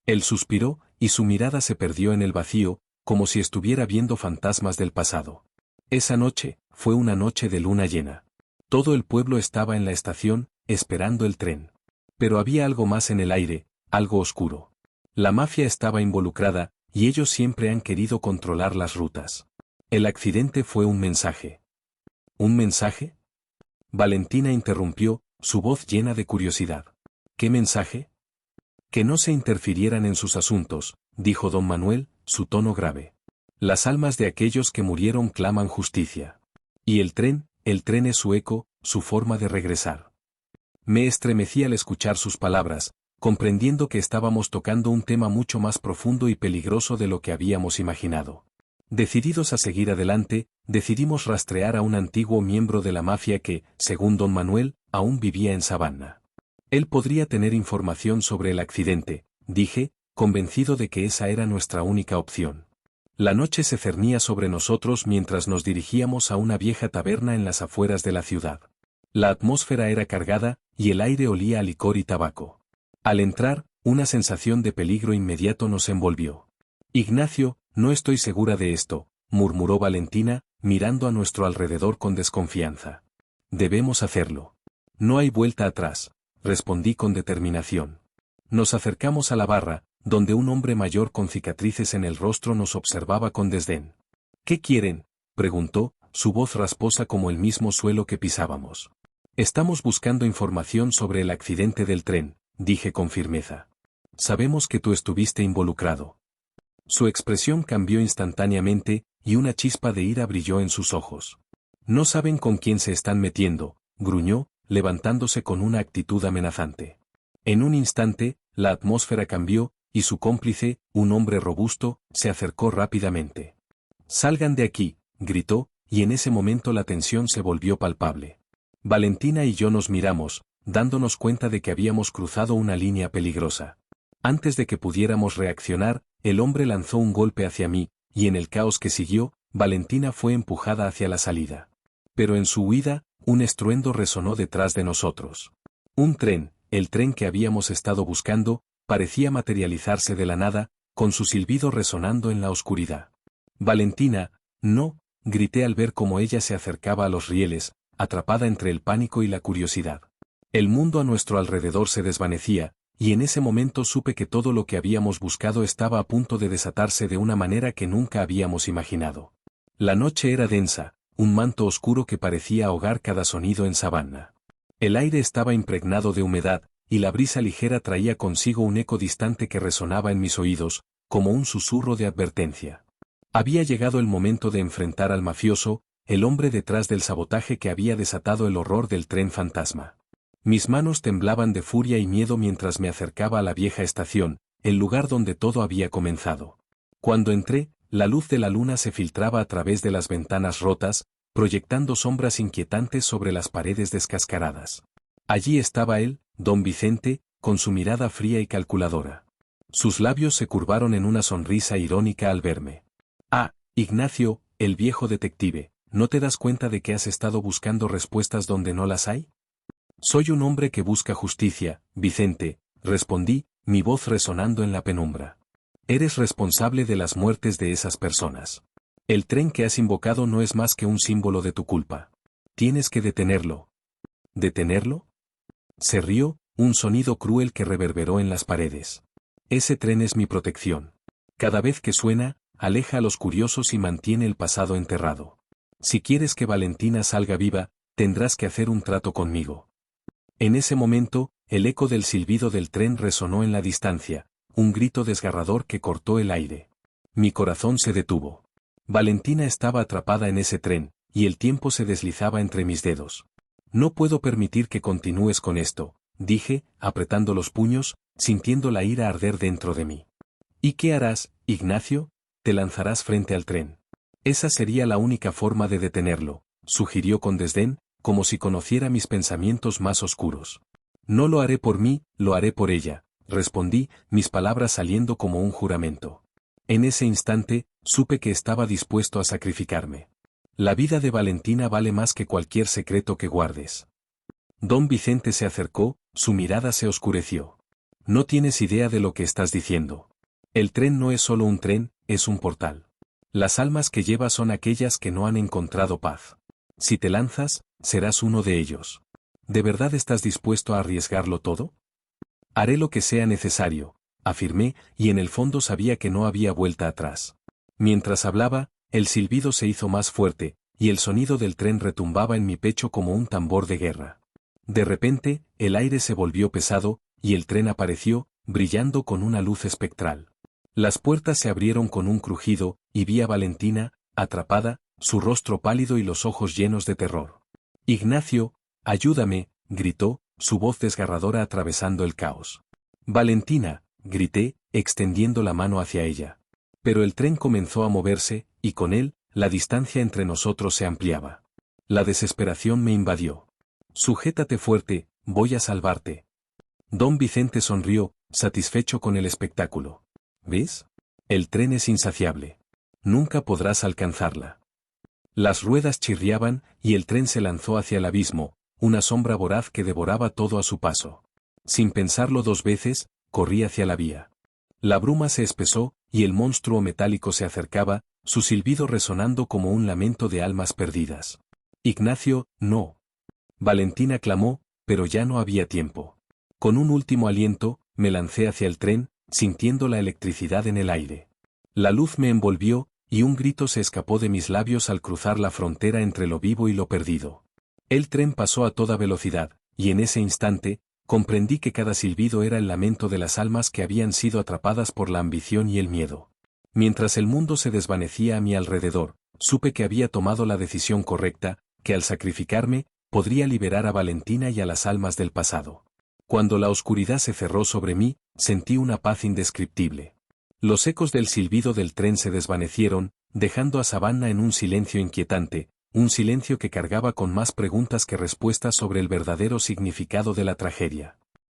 S1: Él suspiró, y su mirada se perdió en el vacío, como si estuviera viendo fantasmas del pasado. Esa noche, fue una noche de luna llena. Todo el pueblo estaba en la estación, esperando el tren. Pero había algo más en el aire, algo oscuro. La mafia estaba involucrada, y ellos siempre han querido controlar las rutas. El accidente fue un mensaje. ¿Un mensaje?, Valentina interrumpió, su voz llena de curiosidad. ¿Qué mensaje? «Que no se interfirieran en sus asuntos», dijo don Manuel, su tono grave. «Las almas de aquellos que murieron claman justicia. Y el tren es su eco, su forma de regresar». Me estremecí al escuchar sus palabras, comprendiendo que estábamos tocando un tema mucho más profundo y peligroso de lo que habíamos imaginado. Decididos a seguir adelante, decidimos rastrear a un antiguo miembro de la mafia que, según don Manuel, aún vivía en Savannah. Él podría tener información sobre el accidente, dije, convencido de que esa era nuestra única opción. La noche se cernía sobre nosotros mientras nos dirigíamos a una vieja taberna en las afueras de la ciudad. La atmósfera era cargada, y el aire olía a licor y tabaco. Al entrar, una sensación de peligro inmediato nos envolvió. «Ignacio, no estoy segura de esto», murmuró Valentina, mirando a nuestro alrededor con desconfianza. «Debemos hacerlo. No hay vuelta atrás», respondí con determinación. Nos acercamos a la barra, donde un hombre mayor con cicatrices en el rostro nos observaba con desdén. «¿Qué quieren?», preguntó, su voz rasposa como el mismo suelo que pisábamos. Estamos buscando información sobre el accidente del tren, dije con firmeza. Sabemos que tú estuviste involucrado. Su expresión cambió instantáneamente, y una chispa de ira brilló en sus ojos. No saben con quién se están metiendo, gruñó, levantándose con una actitud amenazante. En un instante, la atmósfera cambió, y su cómplice, un hombre robusto, se acercó rápidamente. «Salgan de aquí», gritó, y en ese momento la tensión se volvió palpable. Valentina y yo nos miramos, dándonos cuenta de que habíamos cruzado una línea peligrosa. Antes de que pudiéramos reaccionar, el hombre lanzó un golpe hacia mí, y en el caos que siguió, Valentina fue empujada hacia la salida. Pero en su huida, un estruendo resonó detrás de nosotros. Un tren, el tren que habíamos estado buscando, parecía materializarse de la nada, con su silbido resonando en la oscuridad. «Valentina, no», grité al ver cómo ella se acercaba a los rieles, atrapada entre el pánico y la curiosidad. El mundo a nuestro alrededor se desvanecía, y en ese momento supe que todo lo que habíamos buscado estaba a punto de desatarse de una manera que nunca habíamos imaginado. La noche era densa, un manto oscuro que parecía ahogar cada sonido en sabana. El aire estaba impregnado de humedad, y la brisa ligera traía consigo un eco distante que resonaba en mis oídos, como un susurro de advertencia. Había llegado el momento de enfrentar al mafioso, el hombre detrás del sabotaje que había desatado el horror del tren fantasma. Mis manos temblaban de furia y miedo mientras me acercaba a la vieja estación, el lugar donde todo había comenzado. Cuando entré, la luz de la luna se filtraba a través de las ventanas rotas, proyectando sombras inquietantes sobre las paredes descascaradas. Allí estaba él, don Vicente, con su mirada fría y calculadora. Sus labios se curvaron en una sonrisa irónica al verme. «Ah, Ignacio, el viejo detective, ¿no te das cuenta de que has estado buscando respuestas donde no las hay?» «Soy un hombre que busca justicia, Vicente», respondí, mi voz resonando en la penumbra. «Eres responsable de las muertes de esas personas. El tren que has invocado no es más que un símbolo de tu culpa. Tienes que detenerlo». «¿Detenerlo?». Se rió, un sonido cruel que reverberó en las paredes. «Ese tren es mi protección. Cada vez que suena, aleja a los curiosos y mantiene el pasado enterrado. Si quieres que Valentina salga viva, tendrás que hacer un trato conmigo». En ese momento, el eco del silbido del tren resonó en la distancia, un grito desgarrador que cortó el aire. Mi corazón se detuvo. Valentina estaba atrapada en ese tren, y el tiempo se deslizaba entre mis dedos. «No puedo permitir que continúes con esto», dije, apretando los puños, sintiendo la ira arder dentro de mí. «¿Y qué harás, Ignacio? Te lanzarás frente al tren. Esa sería la única forma de detenerlo», sugirió con desdén, como si conociera mis pensamientos más oscuros. «No lo haré por mí, lo haré por ella», respondí, mis palabras saliendo como un juramento. En ese instante, supe que estaba dispuesto a sacrificarme. La vida de Valentina vale más que cualquier secreto que guardes. Don Vicente se acercó, su mirada se oscureció. «No tienes idea de lo que estás diciendo. El tren no es solo un tren, es un portal. Las almas que lleva son aquellas que no han encontrado paz. Si te lanzas, serás uno de ellos. ¿De verdad estás dispuesto a arriesgarlo todo?» «Haré lo que sea necesario», afirmé, y en el fondo sabía que no había vuelta atrás. Mientras hablaba, el silbido se hizo más fuerte, y el sonido del tren retumbaba en mi pecho como un tambor de guerra. De repente, el aire se volvió pesado, y el tren apareció, brillando con una luz espectral. Las puertas se abrieron con un crujido, y vi a Valentina, atrapada, su rostro pálido y los ojos llenos de terror. «Ignacio, ayúdame», gritó, su voz desgarradora atravesando el caos. «Valentina», grité, extendiendo la mano hacia ella. Pero el tren comenzó a moverse, y con él, la distancia entre nosotros se ampliaba. La desesperación me invadió. «Sujétate fuerte, voy a salvarte». Don Vicente sonrió, satisfecho con el espectáculo. «¿Ves? El tren es insaciable. Nunca podrás alcanzarla». Las ruedas chirriaban, y el tren se lanzó hacia el abismo, una sombra voraz que devoraba todo a su paso. Sin pensarlo dos veces, corrí hacia la vía. La bruma se espesó, y el monstruo metálico se acercaba, su silbido resonando como un lamento de almas perdidas. «Ignacio, no». Valentina clamó, pero ya no había tiempo. Con un último aliento, me lancé hacia el tren, sintiendo la electricidad en el aire. La luz me envolvió, y un grito se escapó de mis labios al cruzar la frontera entre lo vivo y lo perdido. El tren pasó a toda velocidad, y en ese instante, comprendí que cada silbido era el lamento de las almas que habían sido atrapadas por la ambición y el miedo. Mientras el mundo se desvanecía a mi alrededor, supe que había tomado la decisión correcta, que al sacrificarme, podría liberar a Valentina y a las almas del pasado. Cuando la oscuridad se cerró sobre mí, sentí una paz indescriptible. Los ecos del silbido del tren se desvanecieron, dejando a Savannah en un silencio inquietante, un silencio que cargaba con más preguntas que respuestas sobre el verdadero significado de la tragedia.